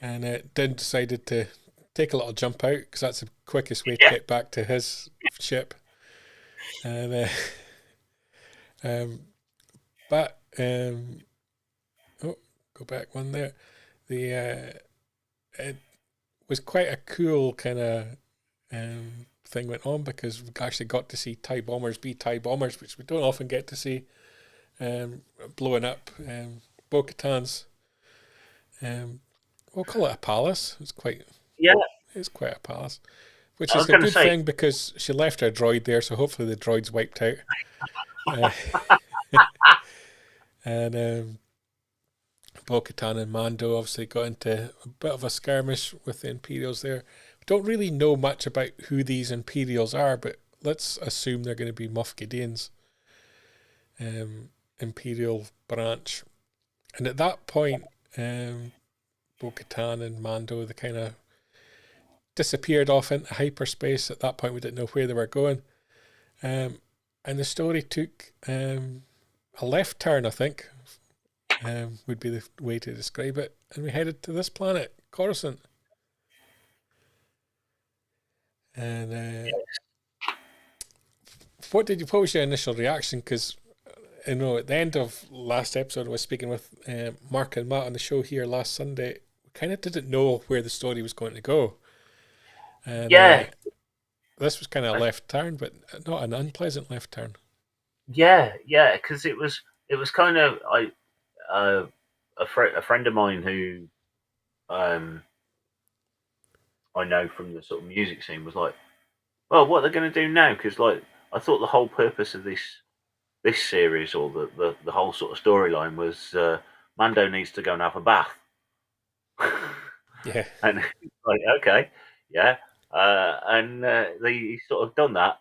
and Din decided to take a little jump out because that's the quickest way to get back to his ship. And go back one there. It was quite a cool kind of thing went on because we actually got to see TIE bombers be TIE bombers, which we don't often get to see, blowing up Bo-Katan's. We'll call it a palace. It's quite a palace, which is a good thing because she left her droid there, so hopefully the droid's wiped out. Bo-Katan and Mando obviously got into a bit of a skirmish with the Imperials there. We don't really know much about who these Imperials are, but let's assume they're going to be Moff Gideon's Imperial branch. And at that point, Bo-Katan and Mando, they kind of disappeared off into hyperspace. At that point, we didn't know where they were going. And the story took a left turn, I think, would be the way to describe it. And we headed to this planet, Coruscant. And what was your initial reaction? Because at the end of last episode, I was speaking with Mark and Matt on the show here last Sunday. We kind of didn't know where the story was going to go. And, this was kind of a left turn, but not an unpleasant left turn. Yeah, because it was kind of a friend of mine who I know from the sort of music scene was like, well, what are they going to do now? Because like I thought the whole purpose of this series or the whole sort of storyline was Mando needs to go and have a bath. Yeah, and like okay, yeah, and they sort of done that.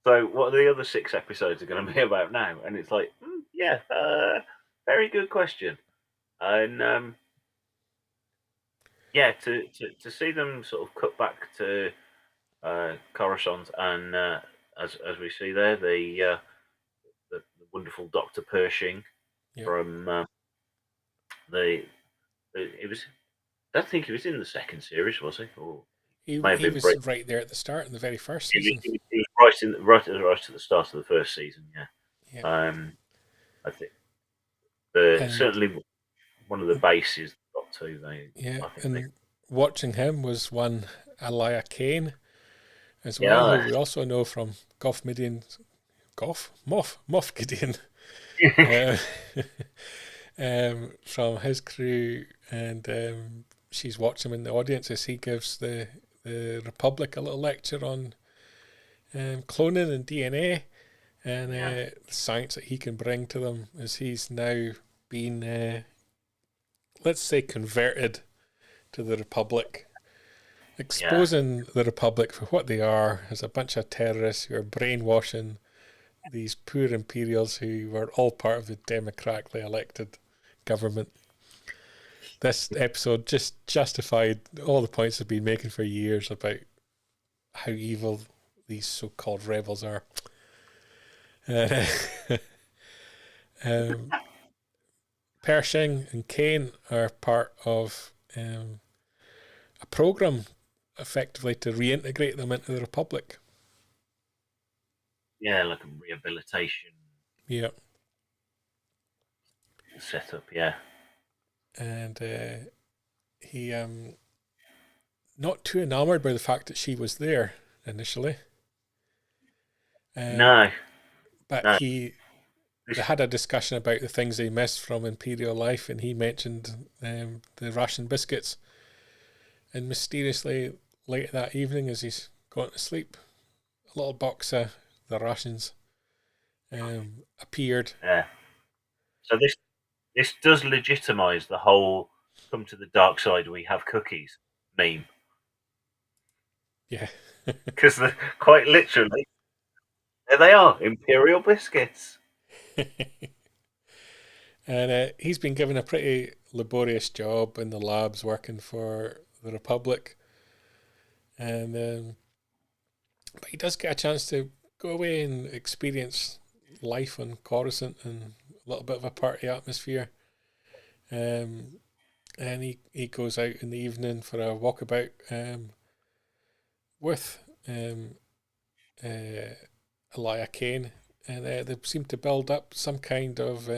So what are the other 6 episodes are going to be about now? And it's like, very good question. And to see them sort of cut back to Coruscant, and as we see there, the wonderful Dr. Pershing from it was. I don't think he was in the second series, was he? Or he was right there at the start in the very first season. He was right at the start of the first season. Yeah. I think certainly one of the bases got to. Watching him was one Elia Kane as well, who we also know from Moff Gideon, from his crew, and she's watching him in the audience as he gives the Republic a little lecture on cloning and DNA and the science that he can bring to them as he's now been, let's say, converted to the Republic, exposing the Republic for what they are as a bunch of terrorists who are brainwashing these poor Imperials who were all part of the democratically elected government. This episode just justified all the points I've been making for years about how evil these so-called rebels are. Pershing and Kane are part of a program effectively to reintegrate them into the Republic. Yeah, like a rehabilitation setup, And he not too enamored by the fact that she was there initially. No. But they had a discussion about the things they missed from Imperial life, and he mentioned the ration biscuits. And mysteriously, late that evening, as he's going to sleep, a little box of the rations appeared. Yeah. So this does legitimise the whole "come to the dark side, we have cookies" meme. Yeah. Because quite literally, there they are, Imperial biscuits. And he's been given a pretty laborious job in the labs working for the Republic. And but he does get a chance to go away and experience life on Coruscant and a little bit of a party atmosphere. And he goes out in the evening for a walkabout with Elia Kane, and they seem to build up some kind of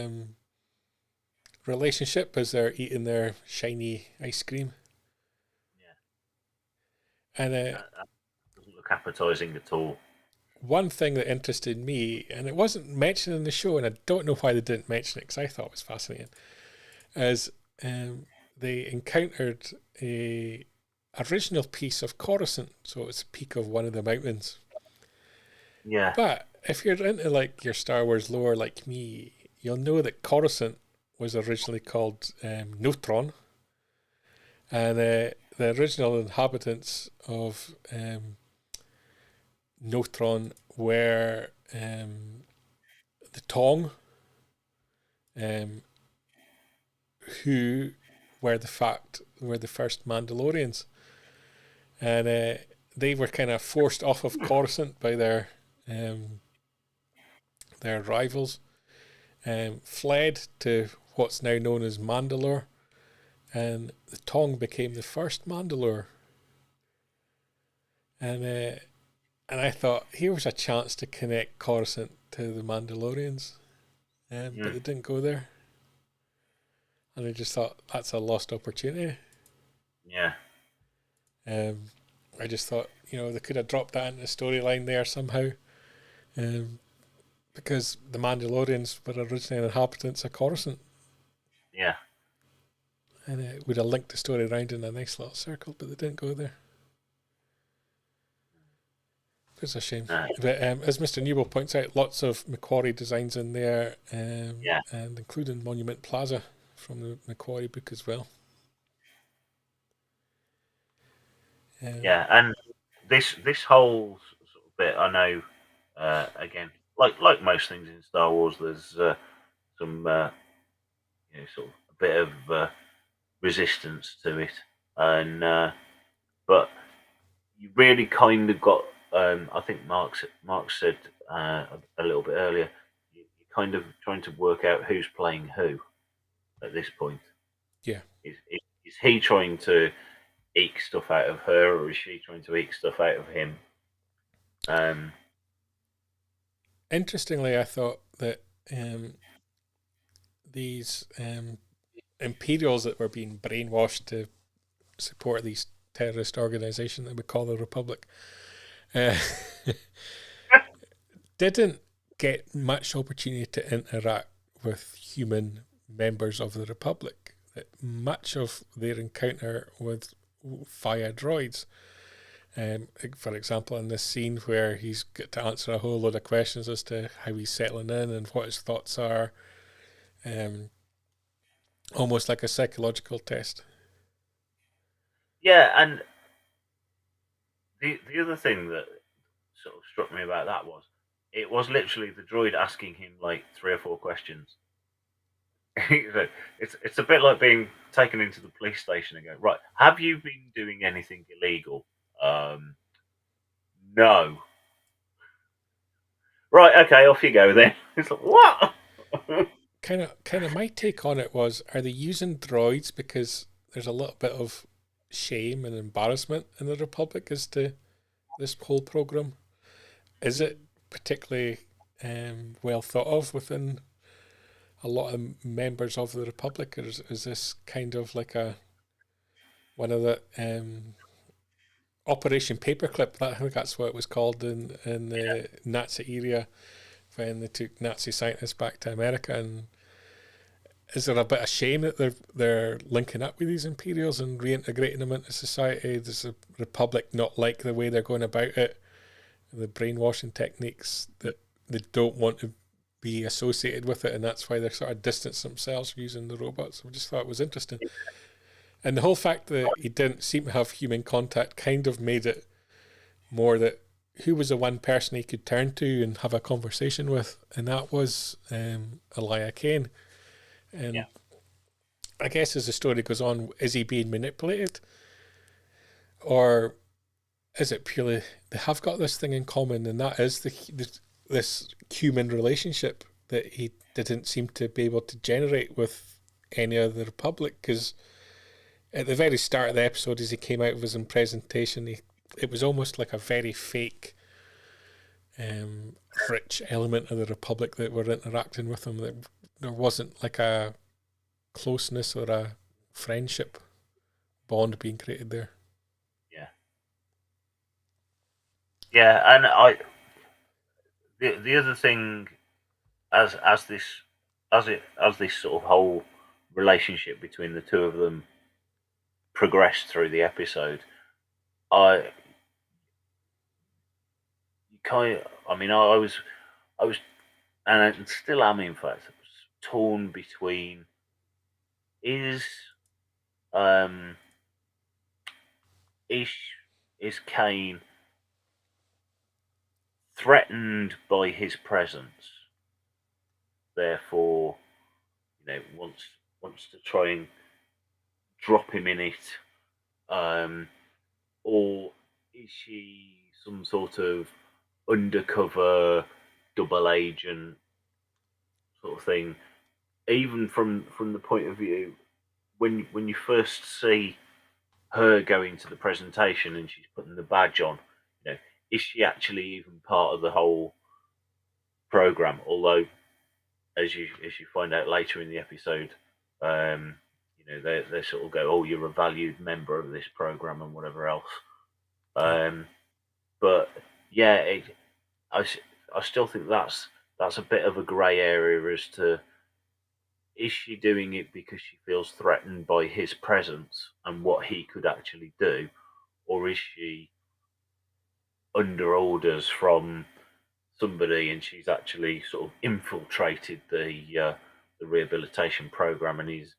relationship as they're eating their shiny ice cream. Yeah. And that doesn't look appetising at all. One thing that interested me, and it wasn't mentioned in the show, and I don't know why they didn't mention it because I thought it was fascinating, is they encountered a original piece of Coruscant, so it's a peak of one of the mountains. Yeah. But if you're into like your Star Wars lore like me, you'll know that Coruscant was originally called Neutron, and the original inhabitants of Neutron were the Tong, who were the first Mandalorians, and they were kind of forced off of Coruscant by their rivals, fled to what's now known as Mandalore, and the Tong became the first Mandalore. And I thought here was a chance to connect Coruscant to the Mandalorians, but they didn't go there. And I just thought that's a lost opportunity. Yeah. I just thought, they could have dropped that into the storyline there somehow. Because the Mandalorians were originally inhabitants of Coruscant. Yeah. And it would have linked the story around in a nice little circle, but they didn't go there. It's a shame. But as Mr. Newell points out, lots of Macquarie designs in there, and including Monument Plaza from the Macquarie book as well. And this whole sort of bit, I know, again, like most things in Star Wars, there's some sort of a bit of resistance to it, and but you really kind of got. I think Mark said a little bit earlier. You're kind of trying to work out who's playing who at this point. Yeah, is he trying to eke stuff out of her, or is she trying to eke stuff out of him? Interestingly, I thought that these Imperials that were being brainwashed to support these terrorist organisation that we call the Republic didn't get much opportunity to interact with human members of the Republic. That much of their encounter with via droids. For example, in this scene where he's got to answer a whole load of questions as to how he's settling in and what his thoughts are, almost like a psychological test. Yeah, and the other thing that sort of struck me about that was it was literally the droid asking him like 3 or 4 questions. It's a bit like being taken into the police station and go, right, have you been doing anything illegal? No. Right, okay, off you go then. It's like, what? kind of my take on it was, are they using droids because there's a little bit of shame and embarrassment in the Republic as to this whole program? Is it particularly well thought of within a lot of members of the Republic, or is this kind of like one of the Operation Paperclip? I think that's what it was called in the Nazi era when they took Nazi scientists back to America. And is there a bit of shame that they're linking up with these Imperials and reintegrating them into society? Does the Republic not like the way they're going about it, the brainwashing techniques, that they don't want to be associated with it, and that's why they're sort of distancing themselves using the robots? I just thought it was interesting. And the whole fact that he didn't seem to have human contact kind of made it more that who was the one person he could turn to and have a conversation with, and that was Elia Kane. And I guess as the story goes on, is he being manipulated? Or is it purely they have got this thing in common, and that is this human relationship that he didn't seem to be able to generate with any of the Republic? Because at the very start of the episode, as he came out of his presentation, it was almost like a very fake, rich element of the Republic that were interacting with him. That there wasn't like a closeness or a friendship bond being created there. Yeah, and the other thing, as this sort of whole relationship between the two of them progressed through the episode, I was, and I still am, in fact, torn between is um is is Kane threatened by his presence? Therefore, wants to try and drop him in it, or is she some sort of undercover double agent sort of thing? Even from the point of view when you first see her going to the presentation and she's putting the badge on, is she actually even part of the whole program? Although, as you find out later in the episode, they sort of go, "Oh, you're a valued member of this program" and whatever else. But yeah, I still think that's a bit of a grey area as to, is she doing it because she feels threatened by his presence and what he could actually do, or is she under orders from somebody and she's actually sort of infiltrated the rehabilitation program and is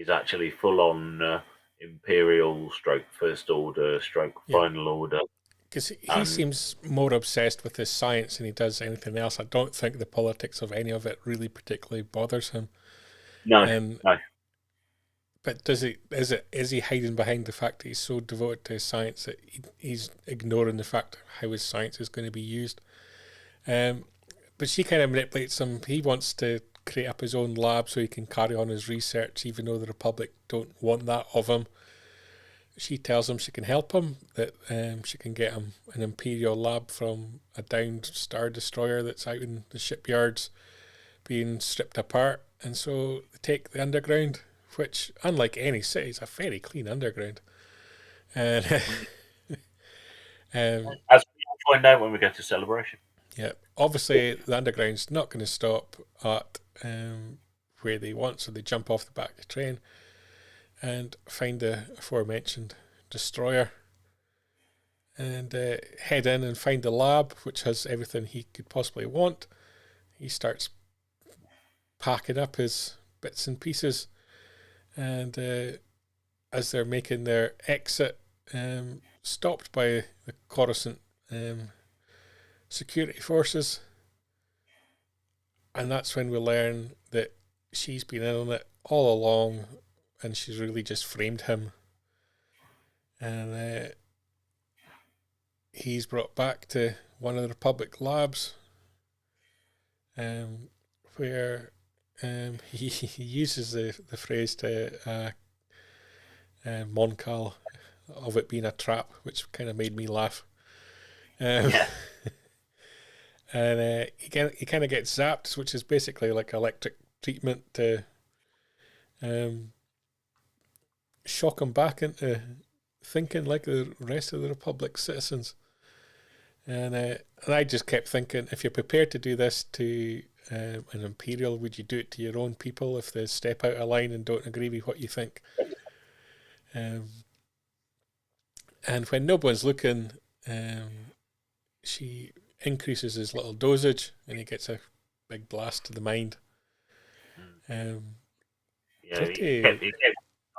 actually full on imperial stroke first order stroke final order? Because he seems more obsessed with his science than he does anything else. I don't think the politics of any of it really particularly bothers him. No. But is he hiding behind the fact that he's so devoted to his science that he's ignoring the fact how his science is going to be used? But she kind of manipulates him. He wants to create up his own lab so he can carry on his research, even though the Republic don't want that of him. She tells him she can help him, that she can get him an Imperial lab from a downed Star Destroyer that's out in the shipyards being stripped apart. And so they take the underground, which, unlike any city, is a very clean underground. And as we'll find out when we get to Celebration. Yeah, obviously the underground's not going to stop at where they want, so they jump off the back of the train and find the aforementioned destroyer and head in and find the lab, which has everything he could possibly want. He starts packing up his bits and pieces, and as they're making their exit, stopped by the Coruscant security forces, and that's when we learn that she's been in on it all along and she's really just framed him, and he's brought back to one of the Republic labs, where he uses the phrase to Moncal of it being a trap, which kind of made me laugh. Yeah. And he kind of gets zapped, which is basically like electric treatment to shock him back into thinking like the rest of the Republic citizens. And I just kept thinking, if you're prepared to do this to an Imperial, would you do it to your own people if they step out of line and don't agree with what you think? And when no one's looking, she increases his little dosage and he gets a big blast to the mind. Yeah, he kept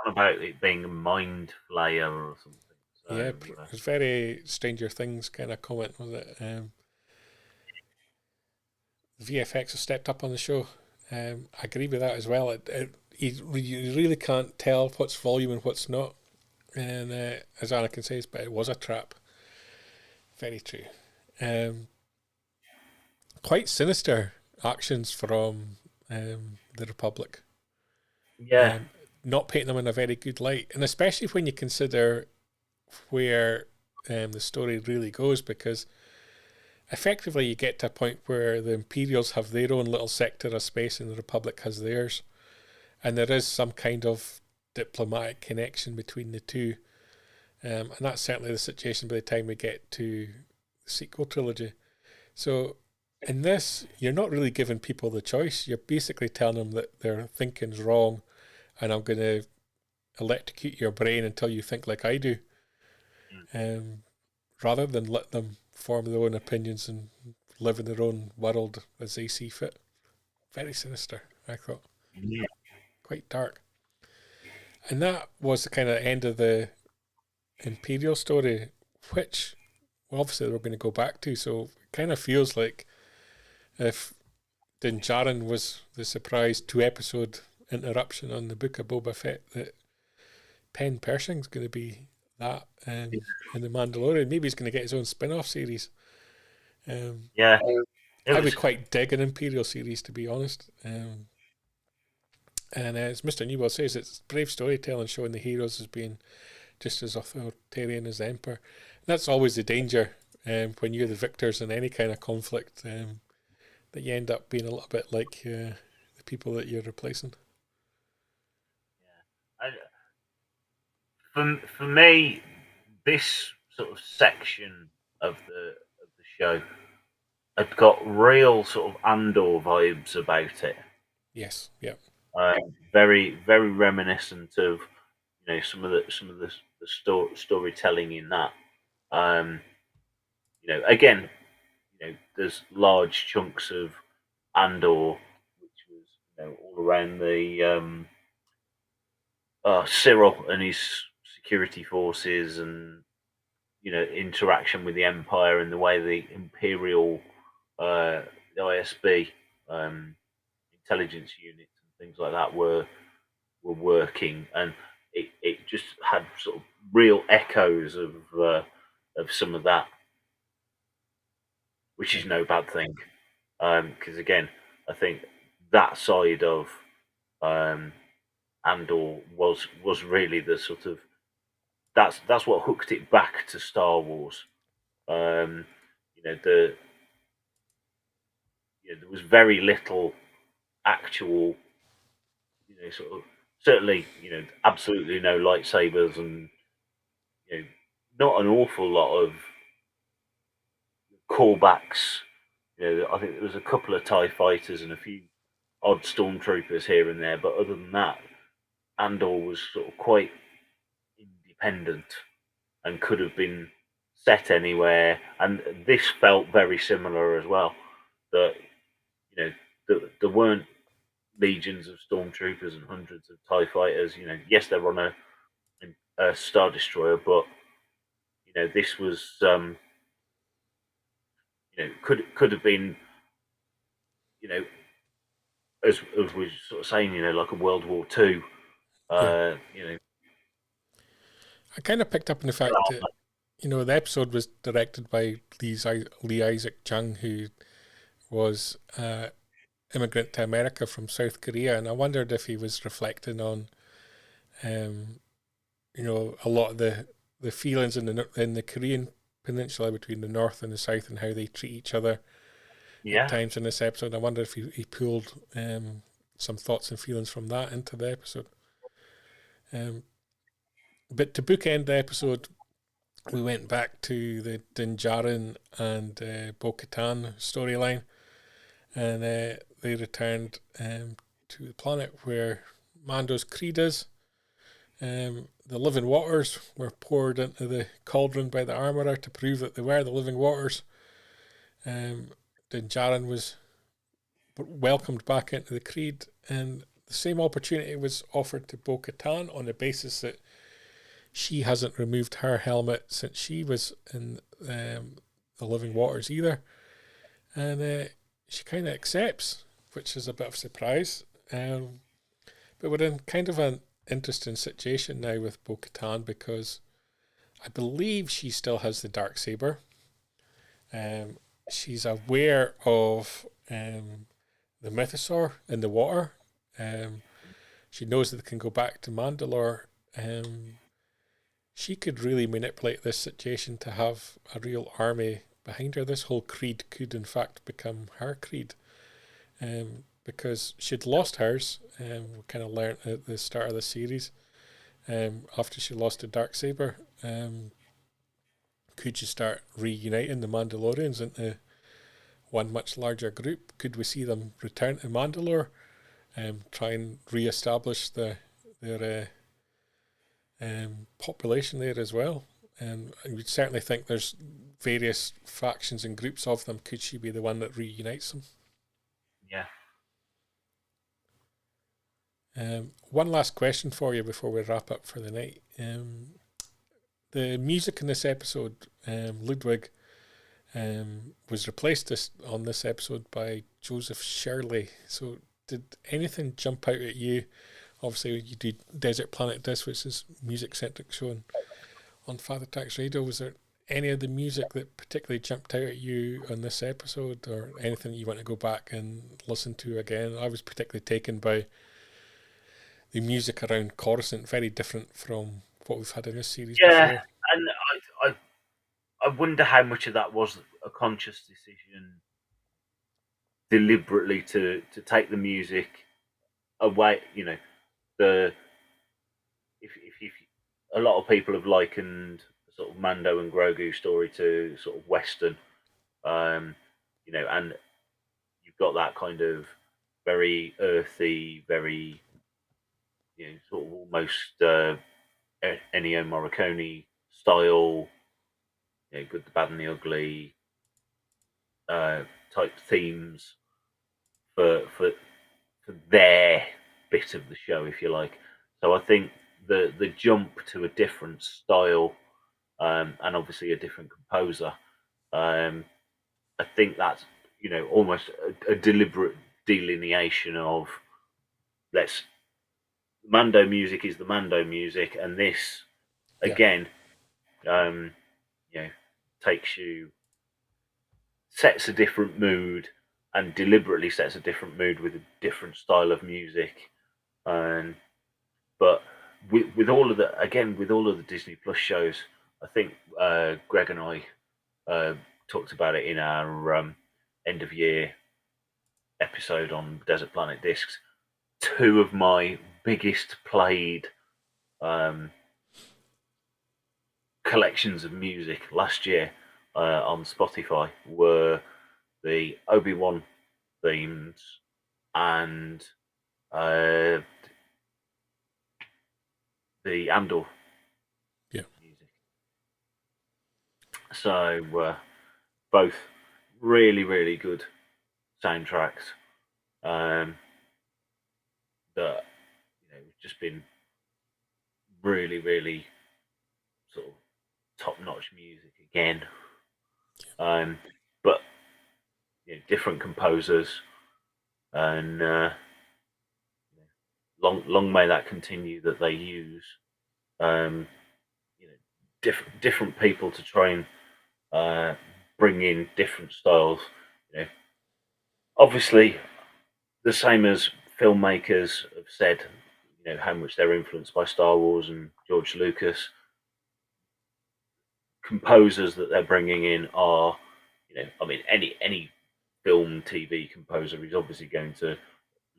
on about it being a mind flayer or something. So, yeah, it was very Stranger Things kind of comment, was it? VFX has stepped up on the show. I agree with that as well. You really can't tell what's volume and what's not. And as Anakin says, but it was a trap. Very true. Quite sinister actions from the Republic. Yeah. Not painting them in a very good light. And especially when you consider where the story really goes, because effectively you get to a point where the Imperials have their own little sector of space and the Republic has theirs. And there is some kind of diplomatic connection between the two. And that's certainly the situation by the time we get to the sequel trilogy. So in this, you're not really giving people the choice. You're basically telling them that their thinking's wrong and I'm going to electrocute your brain until you think like I do. Rather than let them form their own opinions and live in their own world as they see fit. Very sinister, I thought. Yeah. Quite dark. And that was the kind of end of the Imperial story, which obviously we're going to go back to. So it kind of feels like if Din Djarin was the surprise 2-episode interruption on the Book of Boba Fett, that Penn Pershing's going to be that in the Mandalorian. Maybe he's going to get his own spin-off series. Yeah, I would quite dig an Imperial series, to be honest. And as Mr. Newell says, it's brave storytelling, showing the heroes as being just as authoritarian as the Emperor. That's always the danger when you're the victors in any kind of conflict, that you end up being a little bit like the people that you're replacing. Yeah, for me, this sort of section of the show had got real sort of Andor vibes about it. Yes, yeah. Very, very reminiscent of some of the storytelling in that. Again, there's large chunks of Andor, which was all around the Cyril and his security forces, and interaction with the Empire and the way the Imperial, the ISB intelligence units and things like that were working, and it just had sort of real echoes of some of that, which is no bad thing, because again, I think that side of Andor was really the sort of that's what hooked it back to Star Wars. There was very little actual, sort of certainly, absolutely no lightsabers, and not an awful lot of callbacks. I think there was a couple of TIE fighters and a few odd stormtroopers here and there, but other than that, Andor was sort of quite independent and could have been set anywhere. And this felt very similar as well. That there weren't legions of stormtroopers and hundreds of TIE fighters. Yes, they're on a Star Destroyer, but this was could have been as we were sort of saying, like a World War II. I kind of picked up on the fact that the episode was directed by Lee Isaac Chung, who was immigrant to America from South Korea, and I wondered if he was reflecting on a lot of the feelings in the Korean peninsula between the North and the South, and how they treat each other at times in this episode. I wonder if he pulled some thoughts and feelings from that into the episode. But to bookend the episode, we went back to the Din Djarin and Bo-Katan storyline, and they returned to the planet where Mando's creed is. The living waters were poured into the cauldron by the armourer to prove that they were the living waters. Din Djarin was welcomed back into the creed, and the same opportunity was offered to Bo-Katan on the basis that she hasn't removed her helmet since she was in the living waters either. And she kind of accepts, which is a bit of a surprise. But we're in kind of an interesting situation now with Bo-Katan, because I believe she still has the Darksaber. She's aware of the mythosaur in the water. She knows that they can go back to Mandalore. She could really manipulate this situation to have a real army behind her. This whole creed could in fact become her creed, because she'd lost hers. We kind of learned at the start of the series, after she lost the Darksaber. Could you start reuniting the Mandalorians into one much larger group? Could we see them return to Mandalore, try and re-establish their population there as well? And we'd certainly think there's various factions and groups of them. Could she be the one that reunites them? Yeah. One last question for you before we wrap up for the night. The music in this episode, Ludwig, was replaced on this episode by Joseph Shirley. So did anything jump out at you? Obviously, you do Desert Planet Disc, which is music-centric show on Father Tax Radio. Was there any of the music that particularly jumped out at you on this episode, or anything you want to go back and listen to again? I was particularly taken by the music around Coruscant, very different from what we've had in this series before. And I wonder how much of that was a conscious decision deliberately to take the music away. You know, if a lot of people have likened the sort of Mando and Grogu story to sort of Western, you know, and you've got that kind of very earthy, very, you know, sort of almost Ennio Morricone style, you know, Good, the Bad, and the Ugly type themes for their bit of the show, if you like. So I think the jump to a different style, and obviously a different composer, I think that's, you know, almost a deliberate delineation of Mando music is the Mando music, and this again, you know, sets a different mood, and deliberately sets a different mood with a different style of music. But with all of the Disney Plus shows, I think Greg and I talked about it in our end of year episode on Desert Planet Discs. Two of my biggest played collections of music last year on Spotify were the Obi-Wan themes and the Andor music. So both really, really good soundtracks that, you know, just been really, really sort of top-notch music again. But, you know, different composers, and long may that continue that they use, you know, different people to try and bring in different styles. You know, obviously, the same as filmmakers have said, you know, how much they're influenced by Star Wars and George Lucas. Composers that they're bringing in are, you know, I mean, any film, TV composer is obviously going to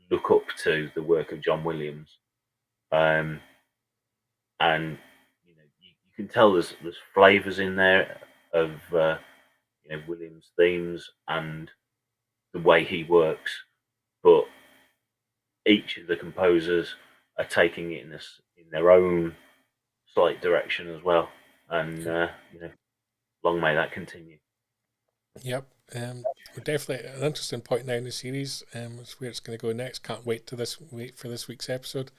look up to the work of John Williams, and you know, you can tell there's flavors in there of you know, Williams' themes and the way he works, but each of the composers are taking it in their own slight direction as well, and you know, long may that continue. Yep. We're definitely an interesting point now in the series. It's where it's going to go next. Can't wait for this week's episode.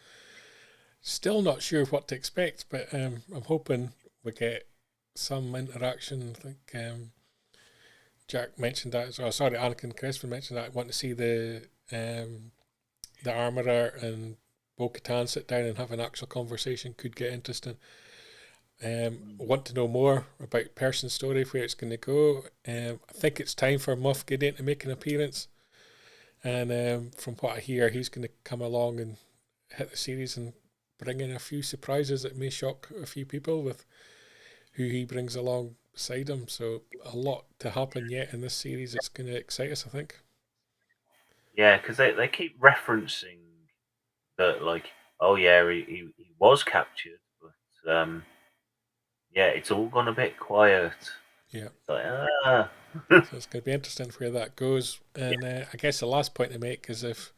Still not sure what to expect, but I'm hoping we get some interaction. I think Jack mentioned that as well. Sorry, Anakin Crespin mentioned that. I want to see the Armourer and Bo-Katan sit down and have an actual conversation. Could get interesting. Want to know more about Person's story, where it's going to go. I think it's time for Moff Gideon to make an appearance, and from what I hear, he's going to come along and hit the series and bring in a few surprises that may shock a few people with who he brings alongside him. So a lot to happen yet in this series. It's going to excite us, I think. Yeah, because they keep referencing that, like, oh yeah, he was captured, but yeah, it's all gone a bit quiet. Yeah. It's like, So it's going to be interesting where that goes. And I guess the last point to make is, if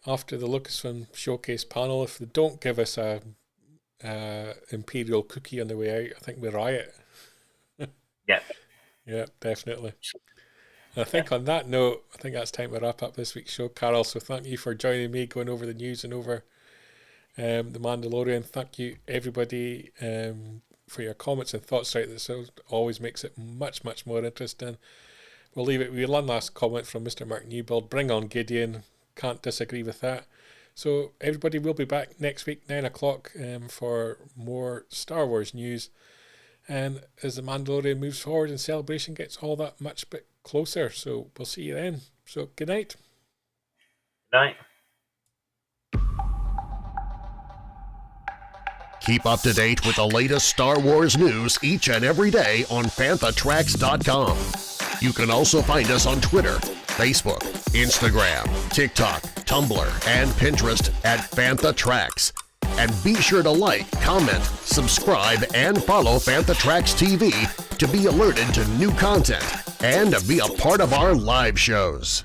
after the Lucasfilm Showcase panel, if they don't give us a Imperial cookie on the way out, I think we riot. Yeah. Yeah, definitely. I think on that note, I think that's time to wrap up this week's show, Carol. So thank you for joining me, going over the news and over The Mandalorian. Thank you, everybody, for your comments and thoughts. Right, this always makes it much, much more interesting. We'll leave it with one last comment from Mr. Mark Newbuild. Bring on Gideon. Can't disagree with that. So everybody will be back next week, 9 o'clock, for more Star Wars news. And as The Mandalorian moves forward and Celebration gets all that much bit closer. So we'll see you then. So good night. Night. Keep up to date with the latest Star Wars news each and every day on FanthaTracks.com. You can also find us on Twitter, Facebook, Instagram, TikTok, Tumblr, and Pinterest at Fantha Tracks. And be sure to like, comment, subscribe, and follow Fantha Tracks TV to be alerted to new content and to be a part of our live shows.